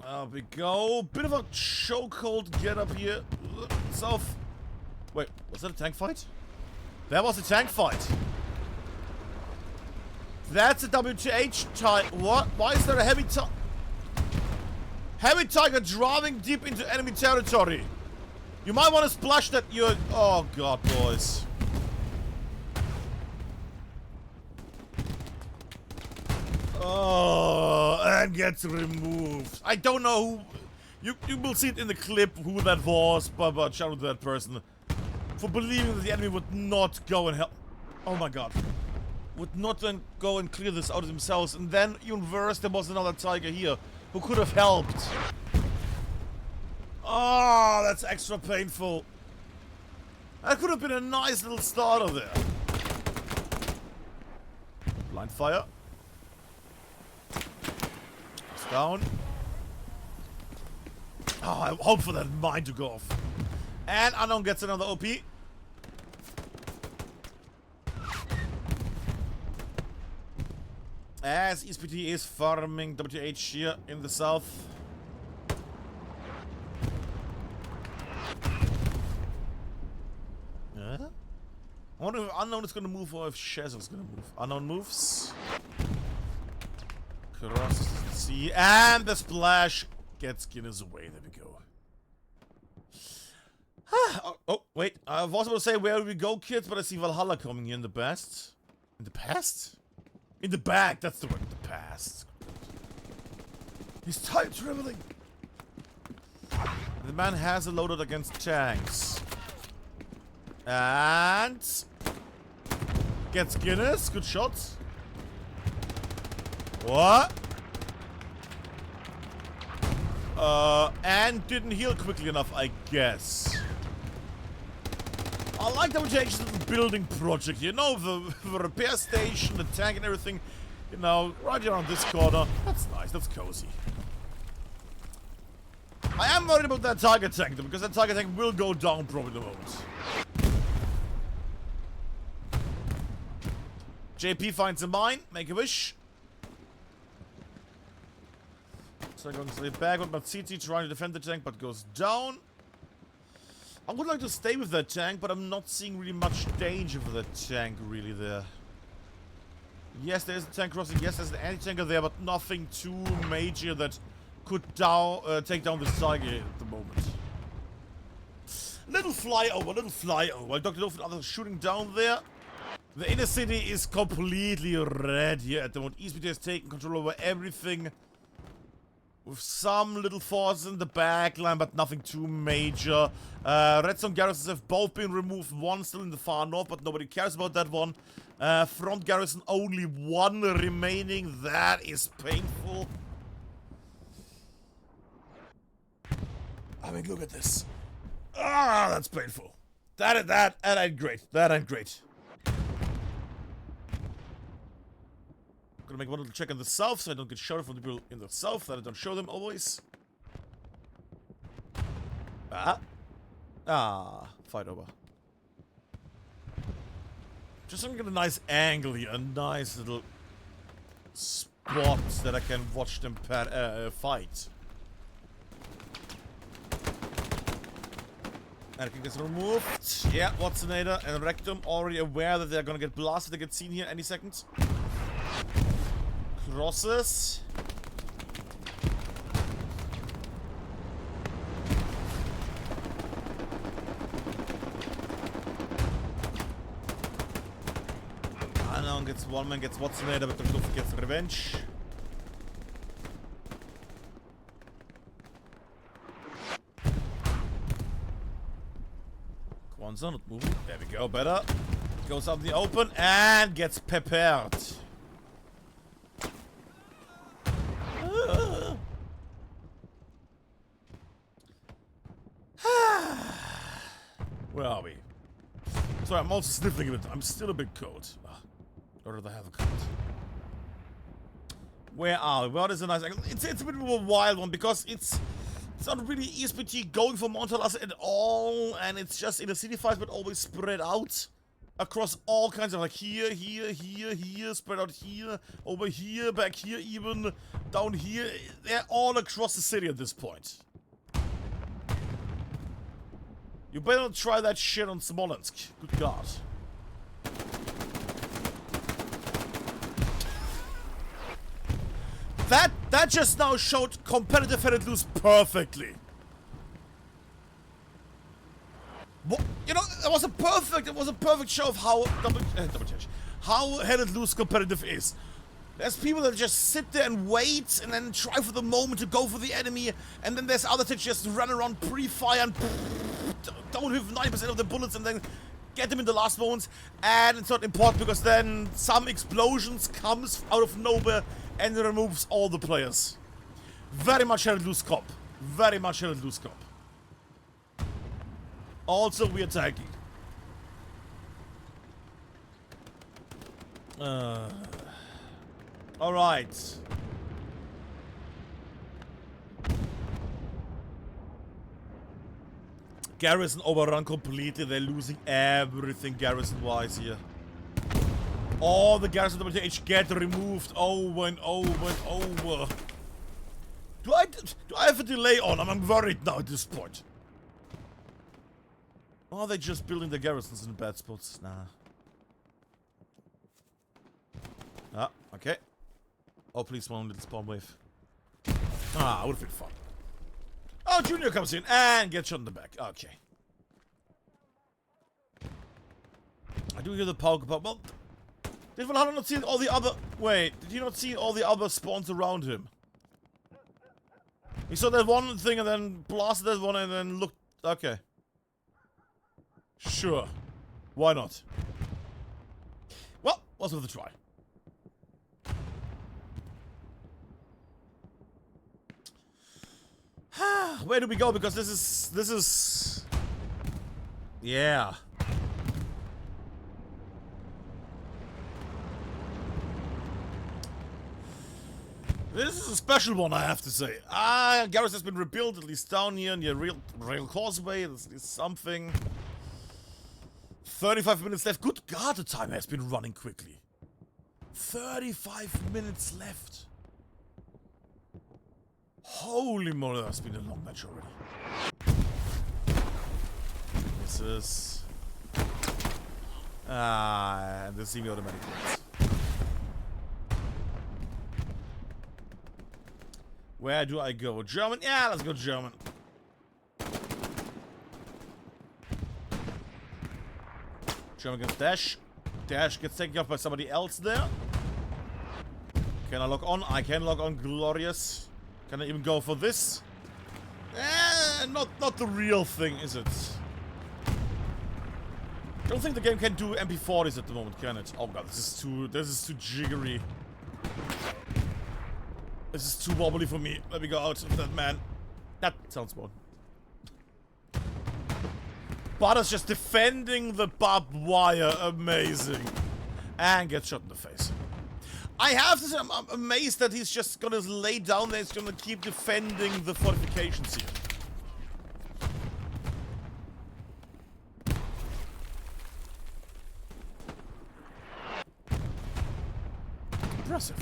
There we go. Bit of a chokehold get up here. South. Wait, was that a tank fight? That was a tank fight. That's a WTH type. What? Why is there a heavy tiger? Heavy tiger driving deep into enemy territory. You might want to splash that. Oh god, boys. Oh, and gets removed. I don't know who. You will see it in the clip who that was, but shout out to that person for believing that the enemy would not go and help. Oh my god. Would not then go and clear this out of themselves. And then, even worse, there was another tiger here who could have helped. Oh, that's extra painful. That could have been a nice little starter there. Blind fire. It's down. Oh, I hope for that mine to go off. And Unknown gets another OP. As ESPT is farming WTH here in the south. I wonder if Unknown is gonna move or if Shaz is gonna move. Unknown moves. Crosses the sea. And the splash gets Guinness away. There we go. Oh, wait. I was about to say where we go, kids, but I see Valhalla coming here in the past. In the past? In the back, that's the word. The past. He's time traveling. The man has a loadout against tanks. And gets Guinness. Good shot. What? And didn't heal quickly enough, I guess. I like WTH's little building project, you know, the repair station, the tank and everything, you know, right around this corner. That's nice, that's cozy. I am worried about that target tank though, because that target tank will go down probably in a moment. JP finds a mine, make a wish. So I'm going to stay back with Matsiti trying to defend the tank, but goes down. I would like to stay with that tank, but I'm not seeing really much danger for that tank really there. Yes, there's a tank crossing. Yes, there's an anti-tanker there, but nothing too major that could take down this tiger at the moment. Little flyover, while Dr. Doof and others are shooting down there. The inner city is completely red here at the moment. ESPT has taken control over everything. With some little forces in the back line, but nothing too major. Redstone garrisons have both been removed. One still in the far north, but nobody cares about that one. Front garrison, only one remaining. That is painful. I mean, look at this. Ah, that's painful. That ain't great. That ain't great. Gonna make one little check on the south so I don't get shot from the people in the south, that I don't show them always. Fight over. Just so I can get a nice angle here, a nice little spot that I can watch them fight. And I think it's removed. Yeah, Watsonator and Rectum already aware that they're gonna get blasted. They get seen here any second. Crosses. Unknown gets one man, gets Watsonator, but don't forget revenge. Kwanzaa not moving. There we go, better. Goes out in the open and gets peppered. Where are we? Sorry, I'm also sniffling a bit. I'm still a bit cold. I'd rather have a cold. Where are we? What is a nice angle? It's a bit of a wild one because it's not really ESPT going for Montalas at all, and it's just in the city fights, but always spread out across all kinds of like here, spread out here, over here, back here, even down here. They're all across the city at this point. You better not try that shit on Smolensk. Good God. That just now showed competitive headed loose perfectly. What, you know, it was a perfect show of how WTH, how headed loose competitive is. There's people that just sit there and wait and then try for the moment to go for the enemy, and then there's others that just run around pre-fire and don't have 90% of the bullets and then get them in the last moments. And it's not important because then some explosions comes out of nowhere and removes all the players. Very much had a loose cop. Very much had a loose cop. Also, we are tanky. Alright. Garrison overrun completely. They're losing everything garrison-wise here. All the garrison WTH get removed over and over and over. Do I have a delay on? I'm worried now at this point. Or are they just building the garrisons in bad spots? Nah. Ah, okay. Oh, please, one little spawn wave. Ah, would have been fun. Oh, Junior comes in and gets shot in the back. Okay. I do hear the power pop. Well, did Valhalla not see all the other... Wait, did he not see all the other spawns around him? He saw that one thing and then blasted that one and then looked... Okay. Sure. Why not? Well, was worth a try. Where do we go? Because this is... Yeah. This is a special one, I have to say. Garrus has been rebuilt, at least down here near Rail Causeway. This is something. 35 minutes left. Good God, the time has been running quickly. 35 minutes left. Holy moly, that's been a long match already. This is... and the semi-automatic ones. Where do I go? German? Yeah, let's go German. German gets dash. Dash gets taken off by somebody else there. Can I log on? I can log on. Glorious. Can I even go for this? Not the real thing, is it? I don't think the game can do MP40s at the moment, can it? Oh god, this is too jiggery. This is too wobbly for me. Let me go out of that man. That sounds fun. Butter's just defending the barbed wire. Amazing. And gets shot in the face. I have to say, I'm amazed that he's just gonna lay down there. He's gonna keep defending the fortifications here. Impressive.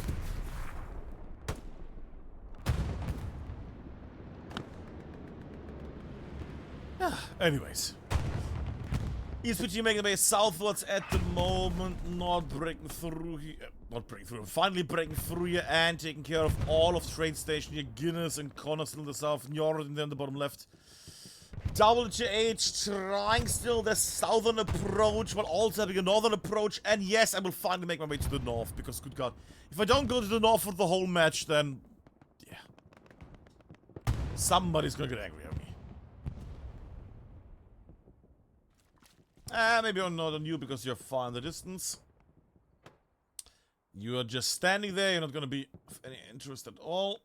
Anyways. ESPT making their way southwards at the moment, not breaking through here. Not breaking through. Finally breaking through here and taking care of all of trade station here. Guinness and Connors in the south, Njord in the bottom left. WTH trying still the southern approach while also having a northern approach. And yes, I will finally make my way to the north because, good god, if I don't go to the north for the whole match, then yeah, somebody's gonna get angry at me. Maybe not on you because you're far in the distance. You are just standing there, you're not gonna be of any interest at all.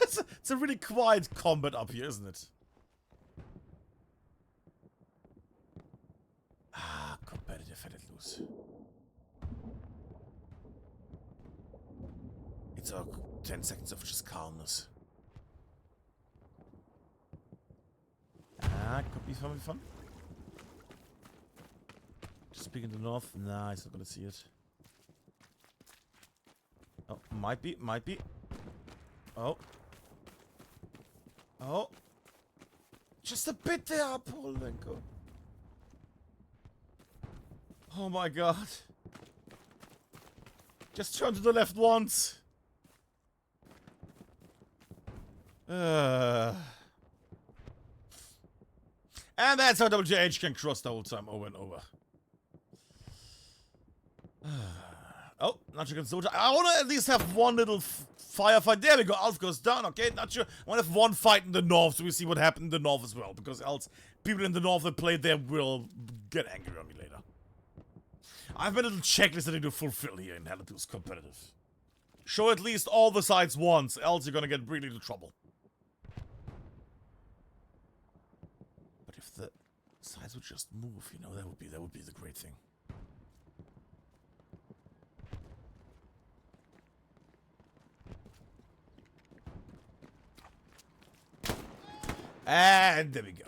It's a really quiet combat up here, isn't it? Competitive, let it loose. It's 10 seconds of just calmness. Could be fun. Just peek in the north. Nah, he's not gonna see it. Oh, might be. Oh. Oh. Just a bit there, Polenko. Oh my god. Just turn to the left once. And that's how WTH can cross the whole time over and over. Oh, Nacho against Soldier. I want to at least have one little firefight. There we go. Alf goes down. Okay, Nacho. I want to have one fight in the north so we see what happened in the north as well. Because else people in the north that played there will get angry on me later. I have a little checklist that I need to fulfill here in Halo 2's competitive. Show at least all the sides once, else you're gonna get really into trouble. But if the sides would just move, you know, that would be the great thing. And there we go.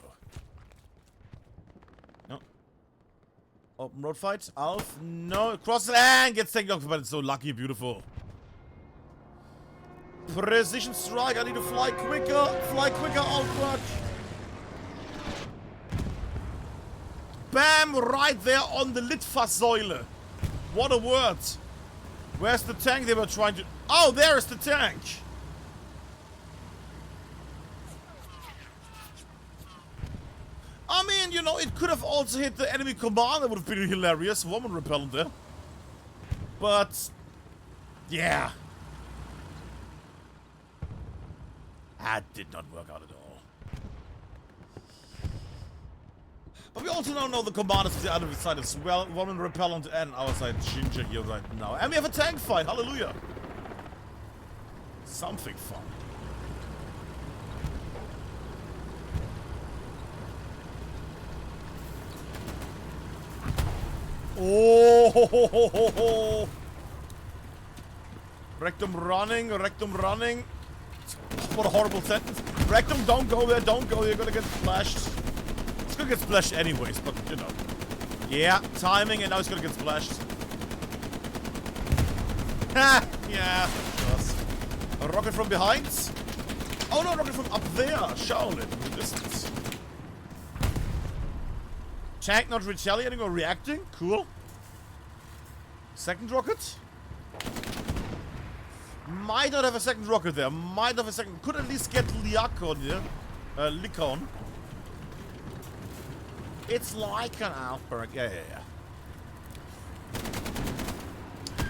No. Open road fight. Alf. No. Crosses and gets taken off, but it's so lucky. Beautiful. Precision strike. I need to fly quicker. Fly quicker. Outward. Bam. Right there on the Litfaßsäule. What a word. Where's the tank they were trying to... Oh, there's the tank. I mean, you know, it could have also hit the enemy command. That would have been hilarious. Woman repellent there. But, yeah. That did not work out at all. But we also now know the commanders of the other side as well. Woman repellent and our side Ginger here right now. And we have a tank fight. Hallelujah. Something fun. Oh, ho, ho, ho, ho, ho. Rectum running, rectum running. What a horrible sentence. Rectum, don't go there, don't go. You're gonna get splashed. It's gonna get splashed anyways, but you know. Yeah, timing, and now it's gonna get splashed. Ha! Yeah, a rocket from behind. Oh no, rocket from up there. Shaolin, in the distance. Tank not retaliating or reacting. Cool. Second rocket. Might not have a second rocket there. Might have a second. Could at least get Liakon here. Likon. It's like an outbreak. Yeah.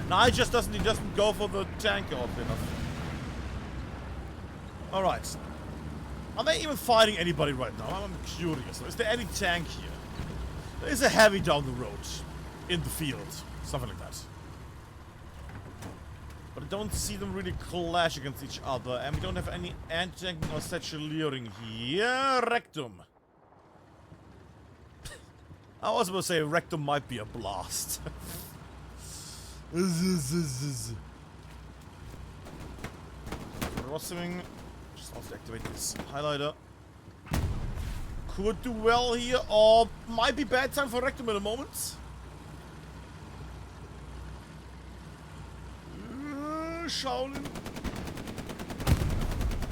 No, he doesn't go for the tank off enough. Alright. Are they even fighting anybody right now? I'm curious. Is there any tank here? There is a heavy down the road. In the field. Something like that. But I don't see them really clash against each other. And we don't have any anti-tanking or satcheleering here. Rectum. I was about to say rectum might be a blast. Crossing. Just have to activate this highlighter. Could do well here, or might be bad time for rectum in a moment. Shaolin.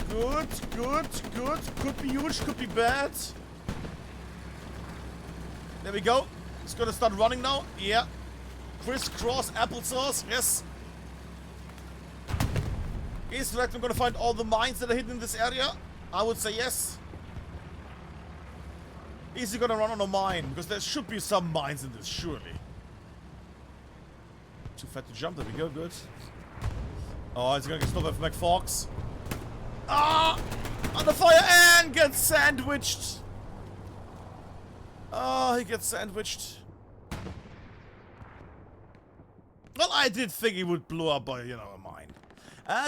Good. Could be huge, could be bad. There we go. It's gonna start running now. Yeah. Crisscross applesauce. Yes. Is rectum gonna find all the mines that are hidden in this area? I would say yes. Is he gonna run on a mine? Because there should be some mines in this, surely. Too fat to jump. There we go. Good. Oh, he's gonna get stopped by McFox. Ah! Under fire and gets sandwiched. Oh, he gets sandwiched. Well, I did think he would blow up by, you know, a mine.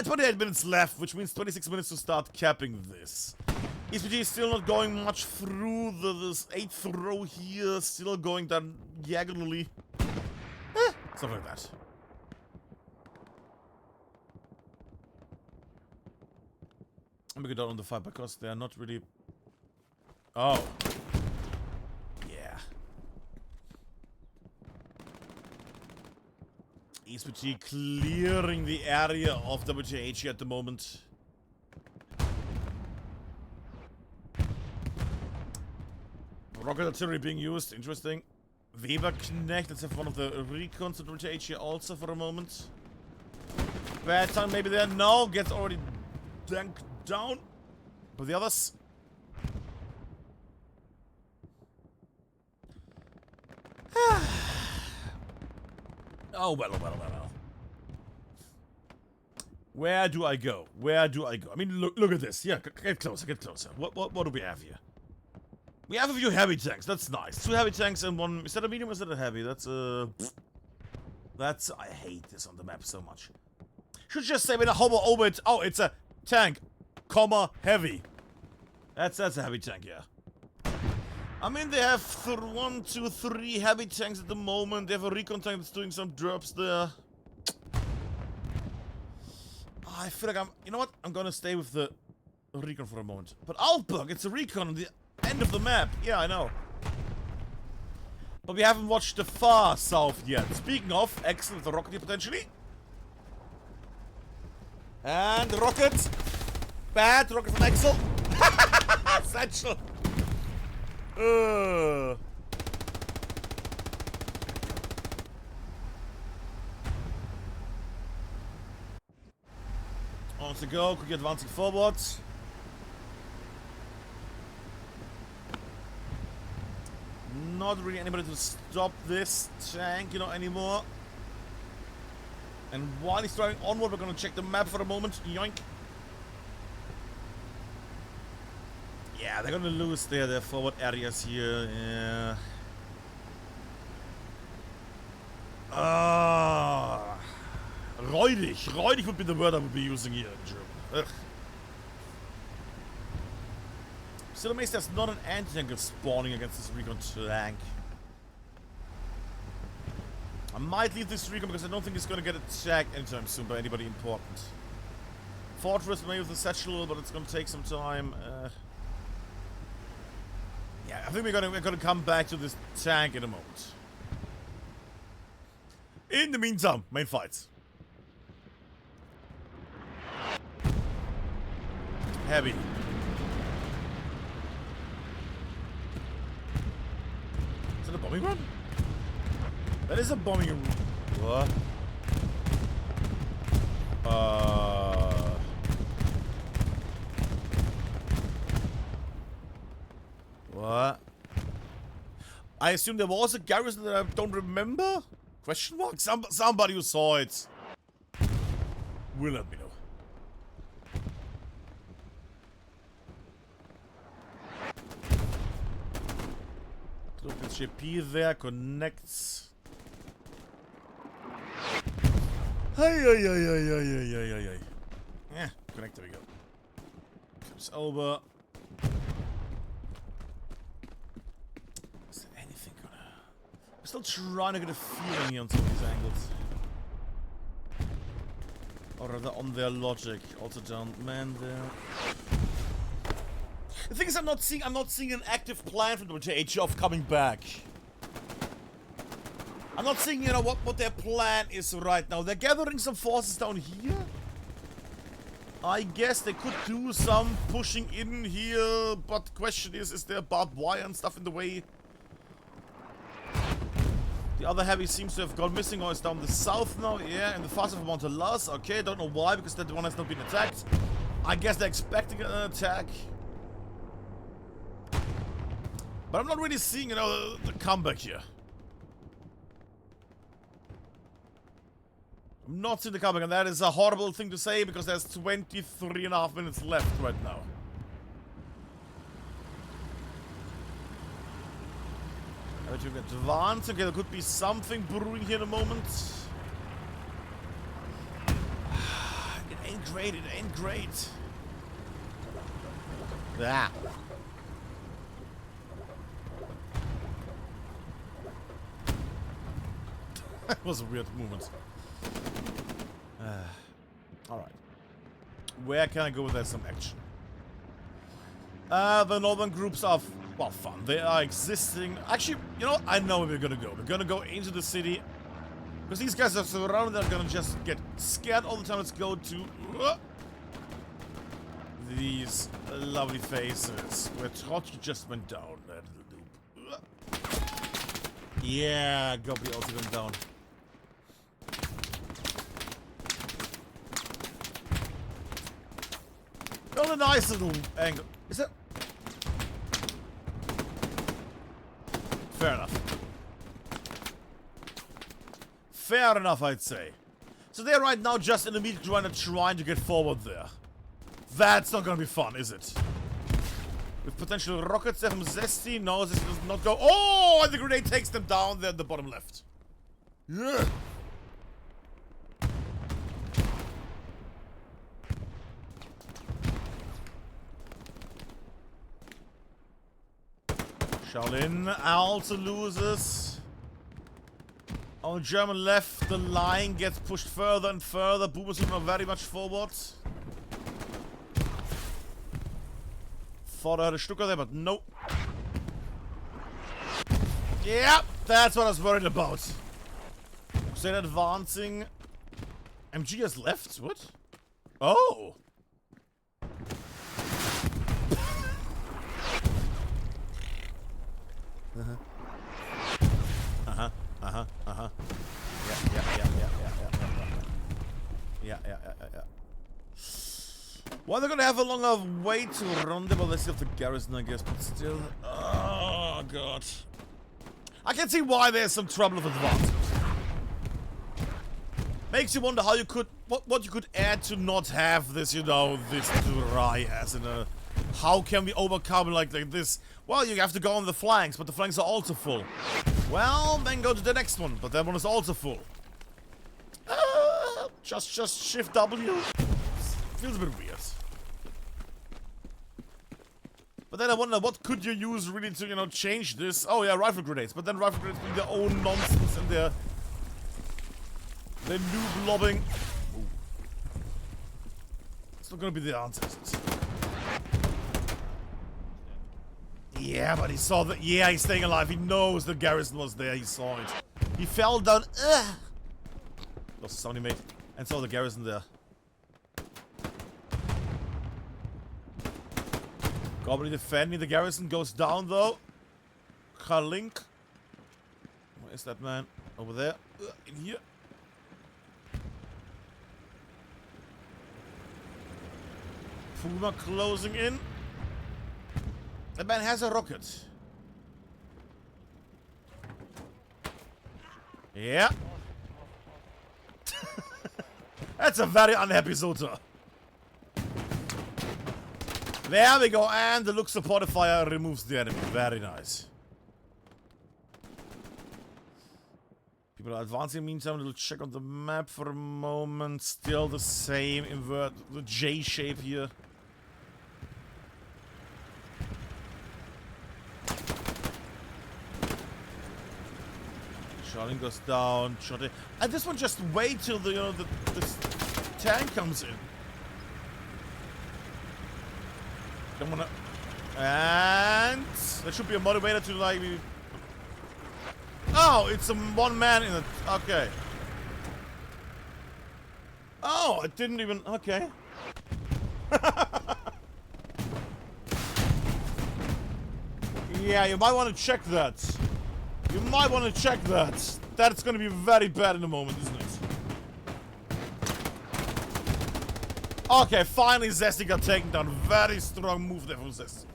28 minutes left, which means 26 minutes to start capping this. ESPT is still not going much through this 8th row here, still going down diagonally. Something like that. I'm gonna go down on the fight because they are not really... Oh. Yeah. ESPT clearing the area of WTH at the moment. Rocket artillery being used, interesting. Weberknecht, let's have one of the recons at WTH here also for a moment. Bad time maybe there. No, gets already danked down. But the others. Oh, well. Where do I go? Where do I go? I mean, look at this. Yeah, get closer, get closer. What do we have here? We have a few heavy tanks. That's nice. 2 heavy tanks and 1... Is that a medium or is that a heavy? That's I hate this on the map so much. Should just say when I hover over it... Oh, it's a tank, comma, heavy. That's a heavy tank, yeah. I mean, they have 1, 2, 3 heavy tanks at the moment. They have a recon tank that's doing some drops there. I feel like you know what? I'm gonna stay with the recon for a moment. But Altberg, it's a recon on the end of the map. Yeah, I know. But we haven't watched the far south yet. Speaking of, excellent, the rocket here potentially. And the rocket. Bad, rocket from Axel. Satchel. On to go, quickly advancing forward. Not really anybody to stop this tank, you know, anymore. And while he's driving onward, we're gonna check the map for a moment. Yoink. Yeah, they're gonna lose their forward areas here. Yeah. Räudig. Räudig would be the word I would be using here in German. Ugh. Still amazed there's not an anti-tank spawning against this recon tank. I might leave this recon because I don't think it's gonna get attacked anytime soon by anybody important. Fortress maybe with the satchel, but it's gonna take some time. Yeah, I think we're gonna come back to this tank in a moment. In the meantime, main fights. Heavy. Is that a bombing run? That is a bombing run. What? What? I assume there was a garrison that I don't remember? Question mark? Somebody who saw it will let me know. Look at JP there, connects. Hey. Yeah, connect, there we go. Comes over. Is there anything gonna... I'm still trying to get a feeling here on some of these angles. Or rather on their logic. Also down man there. The thing is, I'm not seeing an active plan from the WTH of coming back. I'm not seeing, you know, what their plan is right now. They're gathering some forces down here. I guess they could do some pushing in here, but the question is there barbed wire and stuff in the way? The other heavy seems to have gone missing or is down the south now. Yeah, and the fast of Montelas. Okay, don't know why, because that one has not been attacked. I guess they're expecting an attack. But I'm not really seeing, you know, the comeback here. I'm not seeing the comeback, and that is a horrible thing to say because there's 23.5 minutes left right now. I to advance. Okay, there could be something brewing here in a moment. It ain't great, it ain't great. Ah. That was a weird movement. Alright. Where can I go with that some action? The northern groups are, well, fun. They are existing. Actually, you know what? I know where we're gonna go. We're gonna go into the city. Because these guys are surrounded. They're gonna just get scared all the time. Let's go to these lovely faces. Where Trotsky just went down. That little noob. Yeah, Goblin also went down. Not a nice little angle. Is it? Fair enough. Fair enough, I'd say. So they're right now just in the immediate runner trying to get forward there. That's not gonna be fun, is it? With potential rockets there from Zesty. No, this does not go. Oh, and the grenade takes them down there at the bottom left. Yeah. Shaolin also loses. On German left, the line gets pushed further and further. Boomers are very much forward. Thought I had a Stuka there, but no. Yeah, that's what I was worried about. So they're advancing. MG has left? What? Oh. Yeah. Well, they're gonna have a longer way to run them, but let's have the garrison, I guess, but still. Oh, God. I can see why there's some trouble with advancement. Makes you wonder how you could, what you could add to not have this, you know, this dry as in a, how can we overcome like this? Well, you have to go on the flanks, but the flanks are also full. Well, then go to the next one, but that one is also full. Just shift W. Feels a bit weird. But then I wonder, what could you use really to, you know, change this? Oh yeah, rifle grenades. But then rifle grenades bring their own nonsense and their noob lobbing. Ooh. It's not gonna be the answer, is it? Yeah, but he saw that. Yeah, he's staying alive. He knows the garrison was there. He saw it. He fell down. Lost the sound he made. And saw the garrison there. Goblin defending the garrison goes down though. Kalink. Where is that man? Over there. In here. Puma closing in. That man has a rocket. Yeah. That's a very unhappy Zota. There we go, and the look supported fire removes the enemy. Very nice. People are advancing. Meantime, a little check on the map for a moment. Still the same invert, the J shape here. Charlie goes down. Shot. And this one just wait till the, you know, this tank comes in. Don't wanna. And there should be a motivator to like. Oh, it's a one man in it. Okay. Oh, it didn't even. Okay. Yeah, you might want to check that. You might want to check that. That's going to be very bad in a moment, isn't it? Okay, finally Zesty got taken down. Very strong move there from Zesty.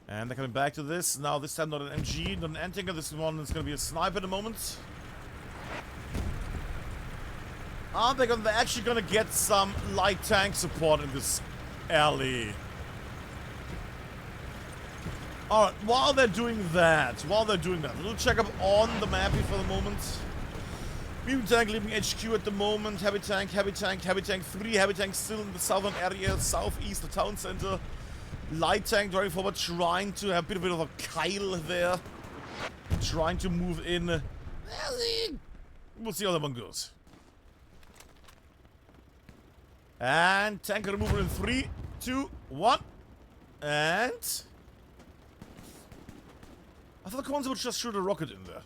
And they're coming back to this. Now this time not an MG, not an anti-tanker. This one is going to be a sniper at the moment. They're actually going to get some light tank support in this alley. Alright, while they're doing that, a little checkup on the map here for the moment. Medium tank leaving HQ at the moment. Heavy tank, 3 heavy tanks still in the southern area, southeast, the town center. Light tank driving forward, trying to have a bit of a Kyle there. Trying to move in. We'll see how that one goes. And tank removal in 3, 2, 1. And I thought the commander would just shoot a rocket in there.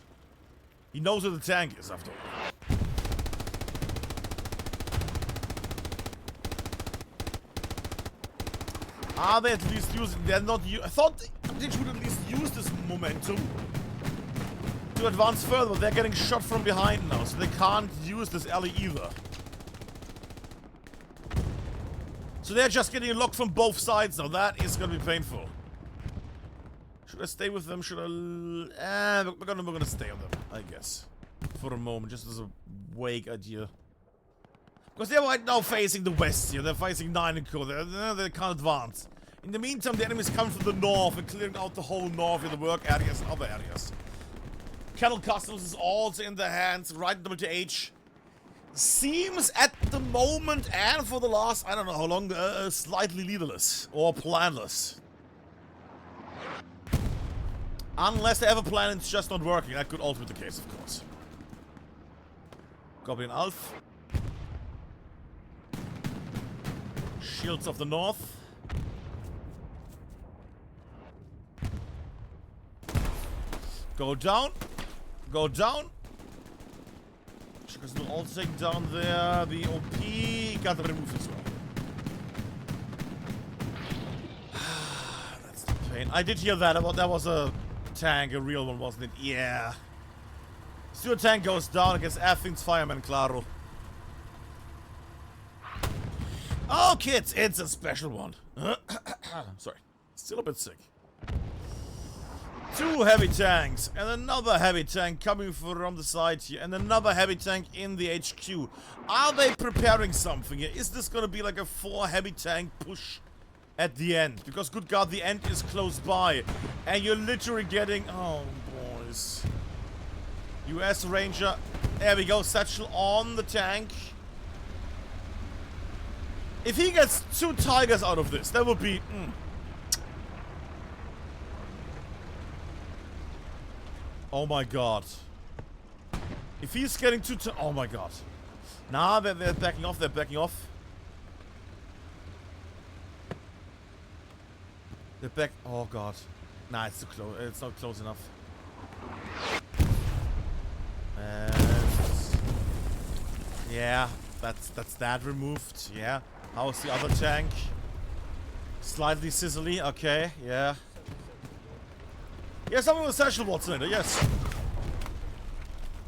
He knows where the tank is, after all. Are they at least using... They're not... I thought they should at least use this momentum to advance further, but they're getting shot from behind now, so they can't use this alley either. So they're just getting locked from both sides now. That is going to be painful. Should I stay with them? Should I... we're gonna stay on them, I guess. for a moment, just as a vague idea. Because they're right now facing the west here. They're facing 9 and Co. They can't advance. In the meantime, the enemies come from the north and clearing out the whole north in the work areas and other areas. Kettle Customs is also in their hands. Right, WTH seems at the moment and for the last, I don't know how long, slightly leaderless or planless. Unless they have a plan and it's just not working. That could also be the case, of course. Goblin Alf. Shields of the North. Go down. Go down. Checkers will also take down there. The OP got removed as well. That's the pain. I did hear that. That was a tank, a real one, wasn't it? Yeah. Steel tank goes down against Athens Fireman Claro. Oh, kids, it's a special one. Sorry. Still a bit sick. 2 heavy tanks, and another heavy tank coming from the side here, and another heavy tank in the HQ. Are they preparing something here? Is this gonna be like a 4 heavy tank push at the end? Because, good God, the end is close by, and you're literally getting... Oh, boys. US Ranger. There we go, satchel on the tank. If he gets 2 Tigers out of this, that would be... Oh my God. If he's getting 2 oh my God. Nah, they're backing off, they're backing off. They're back... Oh God. Nah, it's too close. It's not close enough. Yeah, that's that removed. Yeah. How's the other tank? Slightly sizzly. Okay, yeah. Yeah, someone with a satchel Watson in it, yes.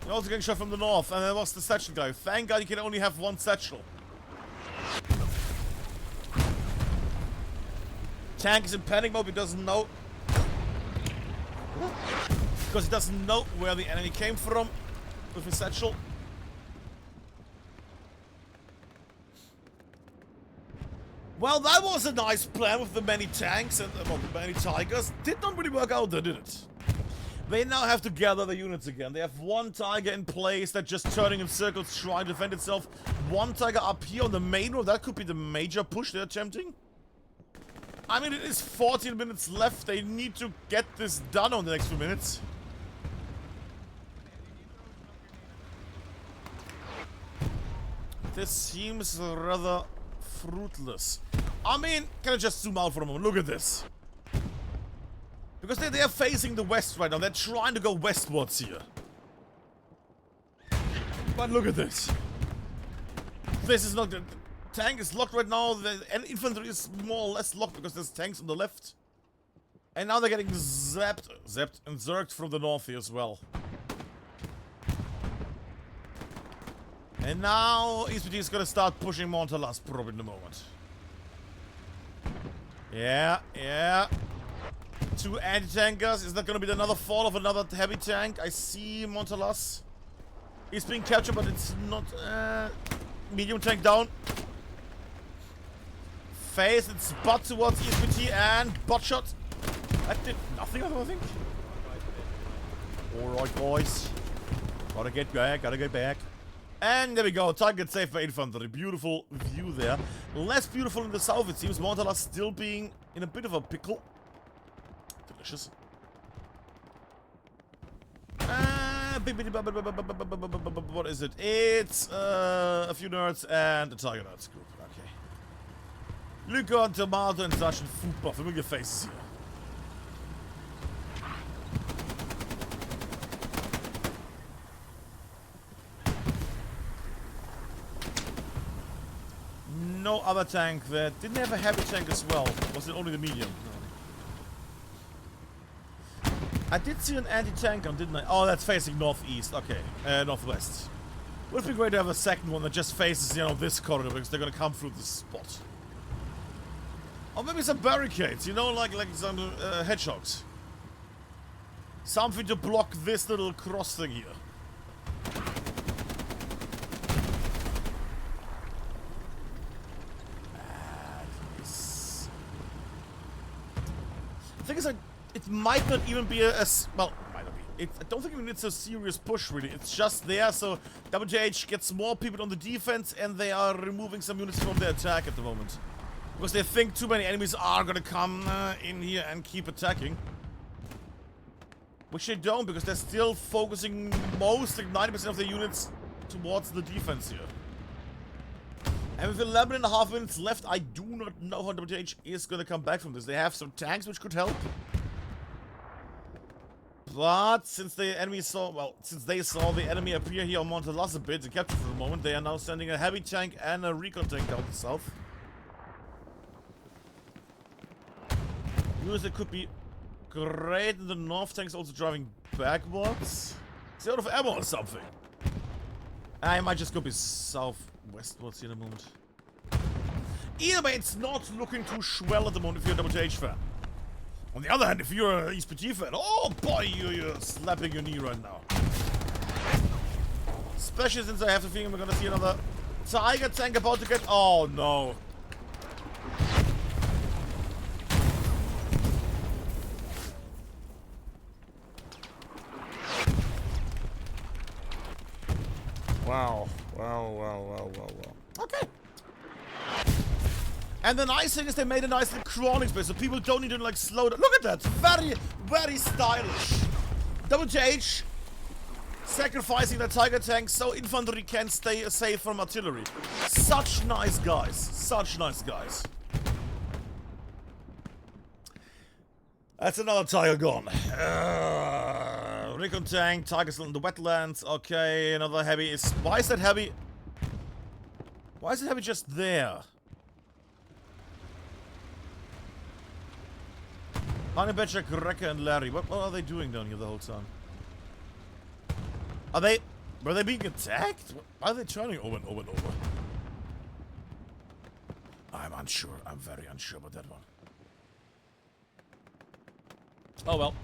You're also getting shot from the north, and there was the satchel guy. Thank God you can only have 1 satchel. Tank is in panic mode, he doesn't know. Because he doesn't know where the enemy came from with his satchel. Well, that was a nice plan with the many tanks and the many Tigers. Did not really work out though, did it? They now have to gather the units again. They have 1 Tiger in place that's just turning in circles, trying to defend itself. 1 Tiger up here on the main road. That could be the major push they're attempting. I mean, it is 14 minutes left. They need to get this done on the next few minutes. This seems rather fruitless. I mean, can I just zoom out for a moment? Look at this. Because they are facing the west right now. They're trying to go westwards here. But look at this. This is not... The tank is locked right now. The infantry is more or less locked because there's tanks on the left. And now they're getting zapped and zerged from the north here as well. And now ESPT is gonna start pushing Montalas probably in a moment. Yeah, yeah. 2 anti-tankers. Is that gonna be another fall of another heavy tank? I see Montalas. He's being captured, but it's not... medium tank down. Face its butt towards ESPT and butt shot. That did nothing, I don't think. Alright, boys. Gotta get back, gotta get back. And there we go, target saved by infantry. Beautiful view there. Less beautiful in the south, it seems. Montala still being in a bit of a pickle. Delicious. What is it? It's a few nerds and a Tiger Nerds group. Okay. Lucon, Tomato, and Russian food buff. Look at your faces here. No other tank there. Didn't have a heavy tank as well. Was it only the medium? No. I did see an anti-tank on, didn't I? Oh, that's facing northeast. Okay. Northwest. Would be great to have a second one that just faces, you know, this corridor because they're gonna come through this spot. Or maybe some barricades, you know, like some hedgehogs. Something to block this little cross thing here. The thing is, it might not even be well, it might not be. I don't think even it's a serious push, really. It's just there, so WTH gets more people on the defense, and they are removing some units from their attack at the moment. Because they think too many enemies are gonna come in here and keep attacking. Which they don't, because they're still focusing most, like 90% of their units towards the defense here. And with 11.5 minutes left, I do not know how WTH is gonna come back from this. They have some tanks which could help. But since the enemy saw, well, since they saw the enemy appear here on Montalas a bit and capture for the moment, they are now sending a heavy tank and a recon tank down the south. Units that could be great in the north. Tanks also driving backwards. Is he out of ammo or something? I might just go be southwestwards here in a moment. Either way, it's not looking too swell at the moment if you're a WTH fan. On the other hand, if you're an ESPT fan, oh boy, you're slapping your knee right now. Especially since I have the feeling we're gonna see another Tiger tank about to get... Oh no. Wow. Wow. Okay. And the nice thing is they made a nice little crawling space, so people don't need to like slow down. Look at that! Very, very stylish. WTH sacrificing the Tiger tank so infantry can stay safe from artillery. Such nice guys. Such nice guys. That's another Tiger gone. Recon tank, Tiger still in the wetlands. Okay, another heavy is... Why is that heavy? Why is it heavy just there? Honey Badger, Grecker, and Larry. What are they doing down here the whole time? Are they... Were they being attacked? Why are they turning over and over and over? I'm unsure. I'm very unsure about that one. Oh well.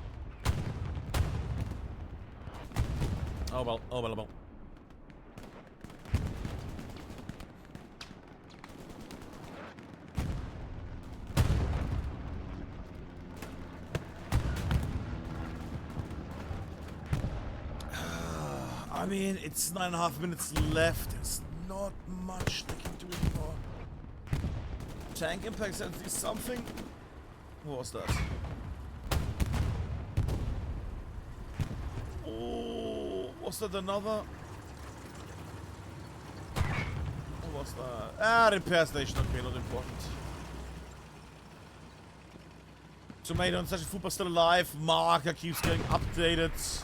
Oh well. I mean, it's 9.5 minutes left. There's not much they can do anymore. Tank impacts at least something. What was that? Oh, was that another? What was that? Ah, repair station. Okay, not important. Tomato and such a Fupa still alive. Marker keeps getting updated.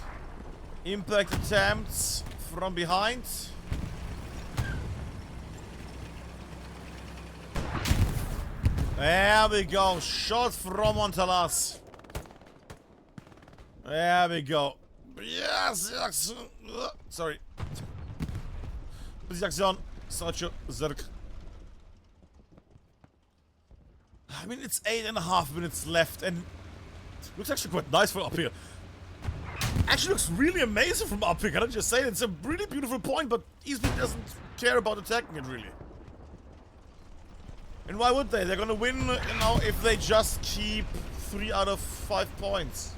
Impact attempts from behind. There we go. Shot from Montalas. There we go. Yes. Sorry. Position. Such a zerk. I mean, it's 8.5 minutes left, and it looks actually quite nice from up here. Actually looks really amazing from up here, can I just say? It's a really beautiful point, but ESPT doesn't care about attacking it, really. And why would they? They're gonna win, you know, if they just keep 3 out of 5 points.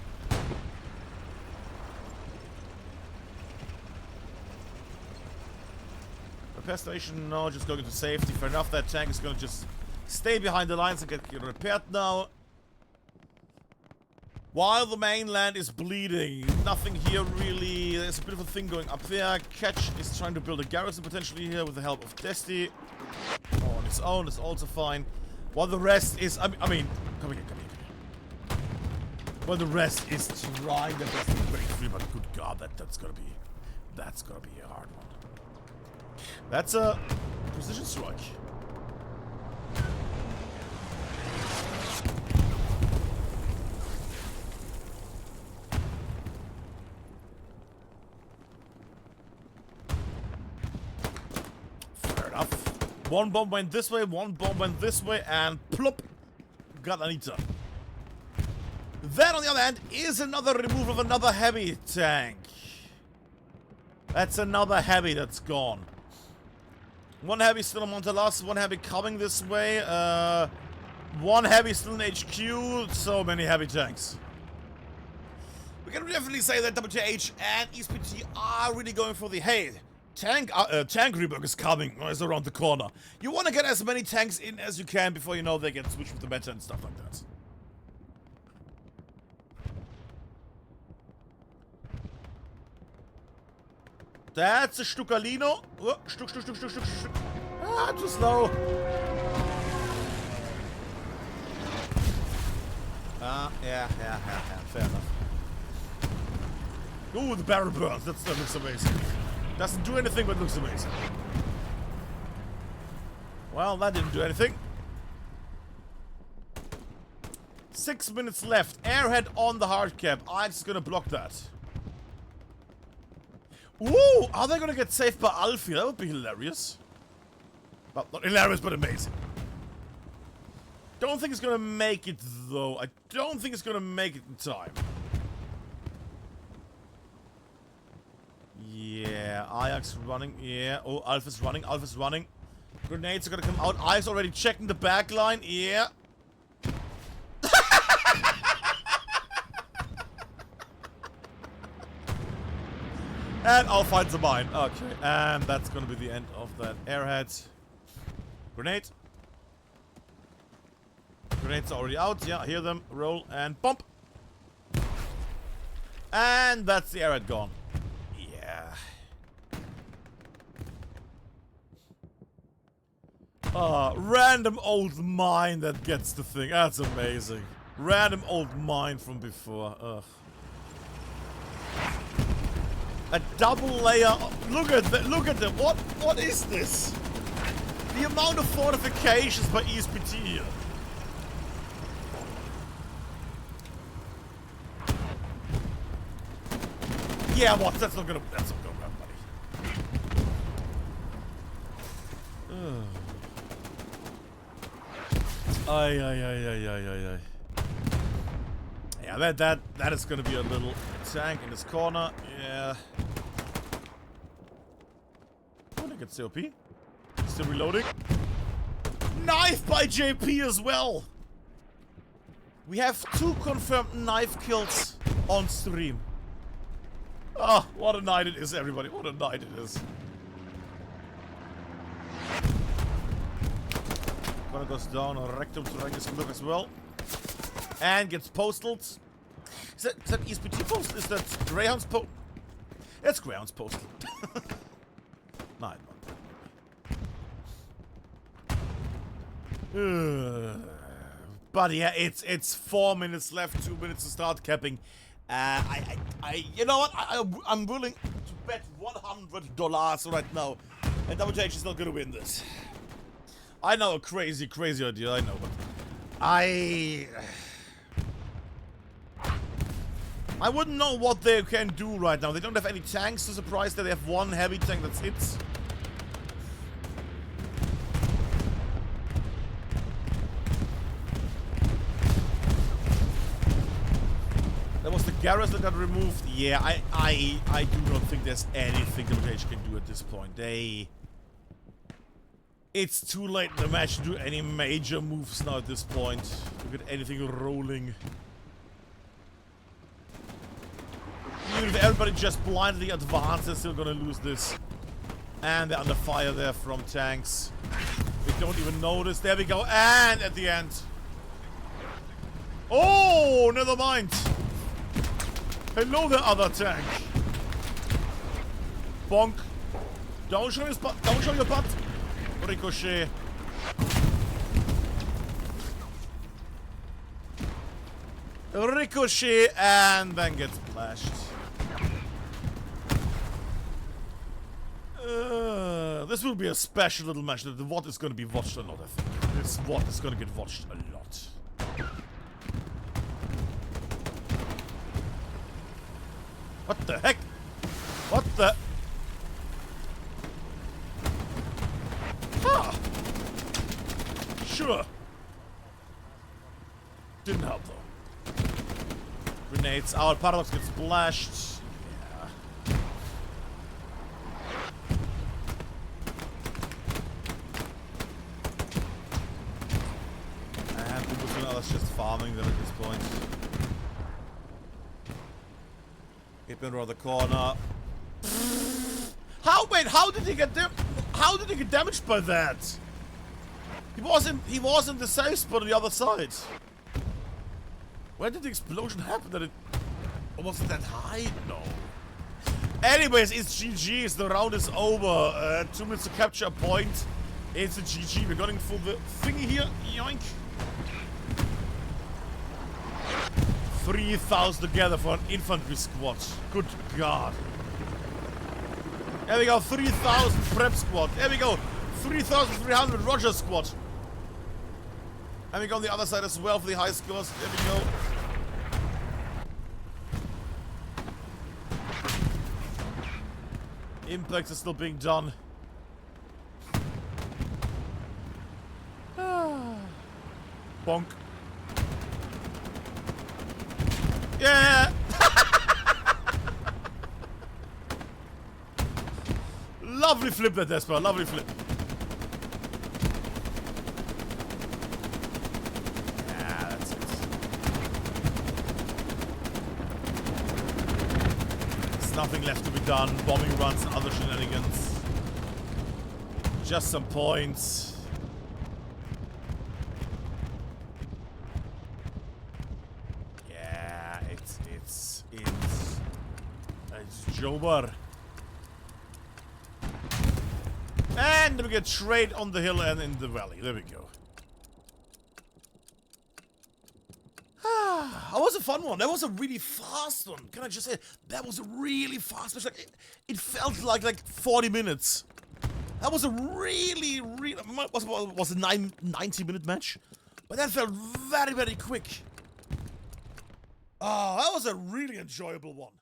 Repair station, no, just going into safety. Fair enough, that tank is gonna just stay behind the lines and get repaired now. While the mainland is bleeding, nothing here really. There's a bit of a thing going up there. Catch is trying to build a garrison potentially here with the help of Desti. On its own, it's also fine. While the rest is, I mean, come here. While the rest is trying their best to break free, but good God, that's gonna be a hard one. That's a precision strike. One bomb went this way, one bomb went this way, and plop! Got Anita. Then, on the other hand, is another removal of another heavy tank. That's another heavy that's gone. One heavy still on Montalas, one heavy coming this way. One heavy still in HQ. So many heavy tanks. We can definitely say that WTH and ESPT are really going for the hey, tank rework is coming, or is around the corner. You want to get as many tanks in as you can before you know they get switched with the meta and stuff like that. That's a Stucalino. Oh, Stuck. Ah, too slow. Yeah, fair enough. Ooh, the barrel burns. That looks amazing. Doesn't do anything, but looks amazing. Well, that didn't do anything. 6 minutes left. Airhead on the hard cap. Alex is gonna block that. Ooh, are they gonna get saved by Alfie? That would be hilarious. Well, not hilarious, but amazing. Don't think it's gonna make it, though. I don't think it's gonna make it in time. Yeah, Ajax running. Yeah. Oh, Alpha's running. Grenades are gonna come out. Ajax already checking the back line. Yeah. And I'll find the mine. Okay. And that's gonna be the end of that airhead. Grenade. Grenades are already out. Yeah, I hear them. Roll and bump. And that's the airhead gone. Yeah. Random old mine that gets the thing. That's amazing. Random old mine from before. Ugh. A double layer. Look at that. Look at that. What is this? The amount of fortifications by ESPT here. Yeah, what? That's not gonna run, buddy. Ay. Yeah, that is gonna be a little tank in this corner. Yeah. Oh, they get COP. Still reloading. Knife by JP as well. We have 2 confirmed knife kills on stream. Oh, what a night it is, everybody. What a night it is. Gonna goes down on Rectum to Rangus Glug as well. And gets postaled. Is that ESPT post? Is that Greyhound's post? It's Greyhound's postal. But yeah, it's 4 minutes left, 2 minutes to start capping. You know what? I'm willing to bet $100 right now, and WTH is not gonna win this. I know, a crazy idea. I know, but I wouldn't know what they can do right now. They don't have any tanks to surprise that. They have 1 heavy tank that's hits. That was the garrison that got removed. Yeah, I do not think there's anything WTH can do at this point. It's too late in the match to do any major moves now at this point. To get anything rolling. Even if everybody just blindly advances, they're still gonna lose this. And they're under fire there from tanks. They don't even notice. There we go. And at the end. Oh, never mind. Hello there, other tank. Bonk. Don't show his butt. Don't show your butt. Ricochet. Ricochet and then gets splashed. This will be a special little match. The VOD is going to be watched a lot, I think. This VOD is going to get watched a lot. What the heck? What the? Ah! Sure. Didn't help though. Grenades. Our paradox gets splashed. Yeah. And just farming them at this point. Hit me around the corner. How did he get damaged by that? He was in the safe spot on the other side. Where did the explosion happen? That it wasn't that high? No. Anyways, it's GG. The round is over. 2 minutes to capture a point. It's a GG. We're going for the thingy here. Yoink. 3,000 together for an infantry squad. Good God. There we go. 3,000 prep squad. There we go. 3,300 Roger squad. And we go on the other side as well for the high scores. There we go. Impacts are still being done. Bonk. Yeah! Lovely flip that Desper, lovely flip. Yeah, that's it. There's nothing left to be done. Bombing runs and other shenanigans. Just some points. Yeah, it's Jobar. And we get trade on the hill and in the valley. There we go. That was a fun one. That was a really fast one. Can I just say, that was a really fast match. Like, it felt like 40 minutes. That was a really was a 90-minute match, but that felt very, very quick. Oh, that was a really enjoyable one.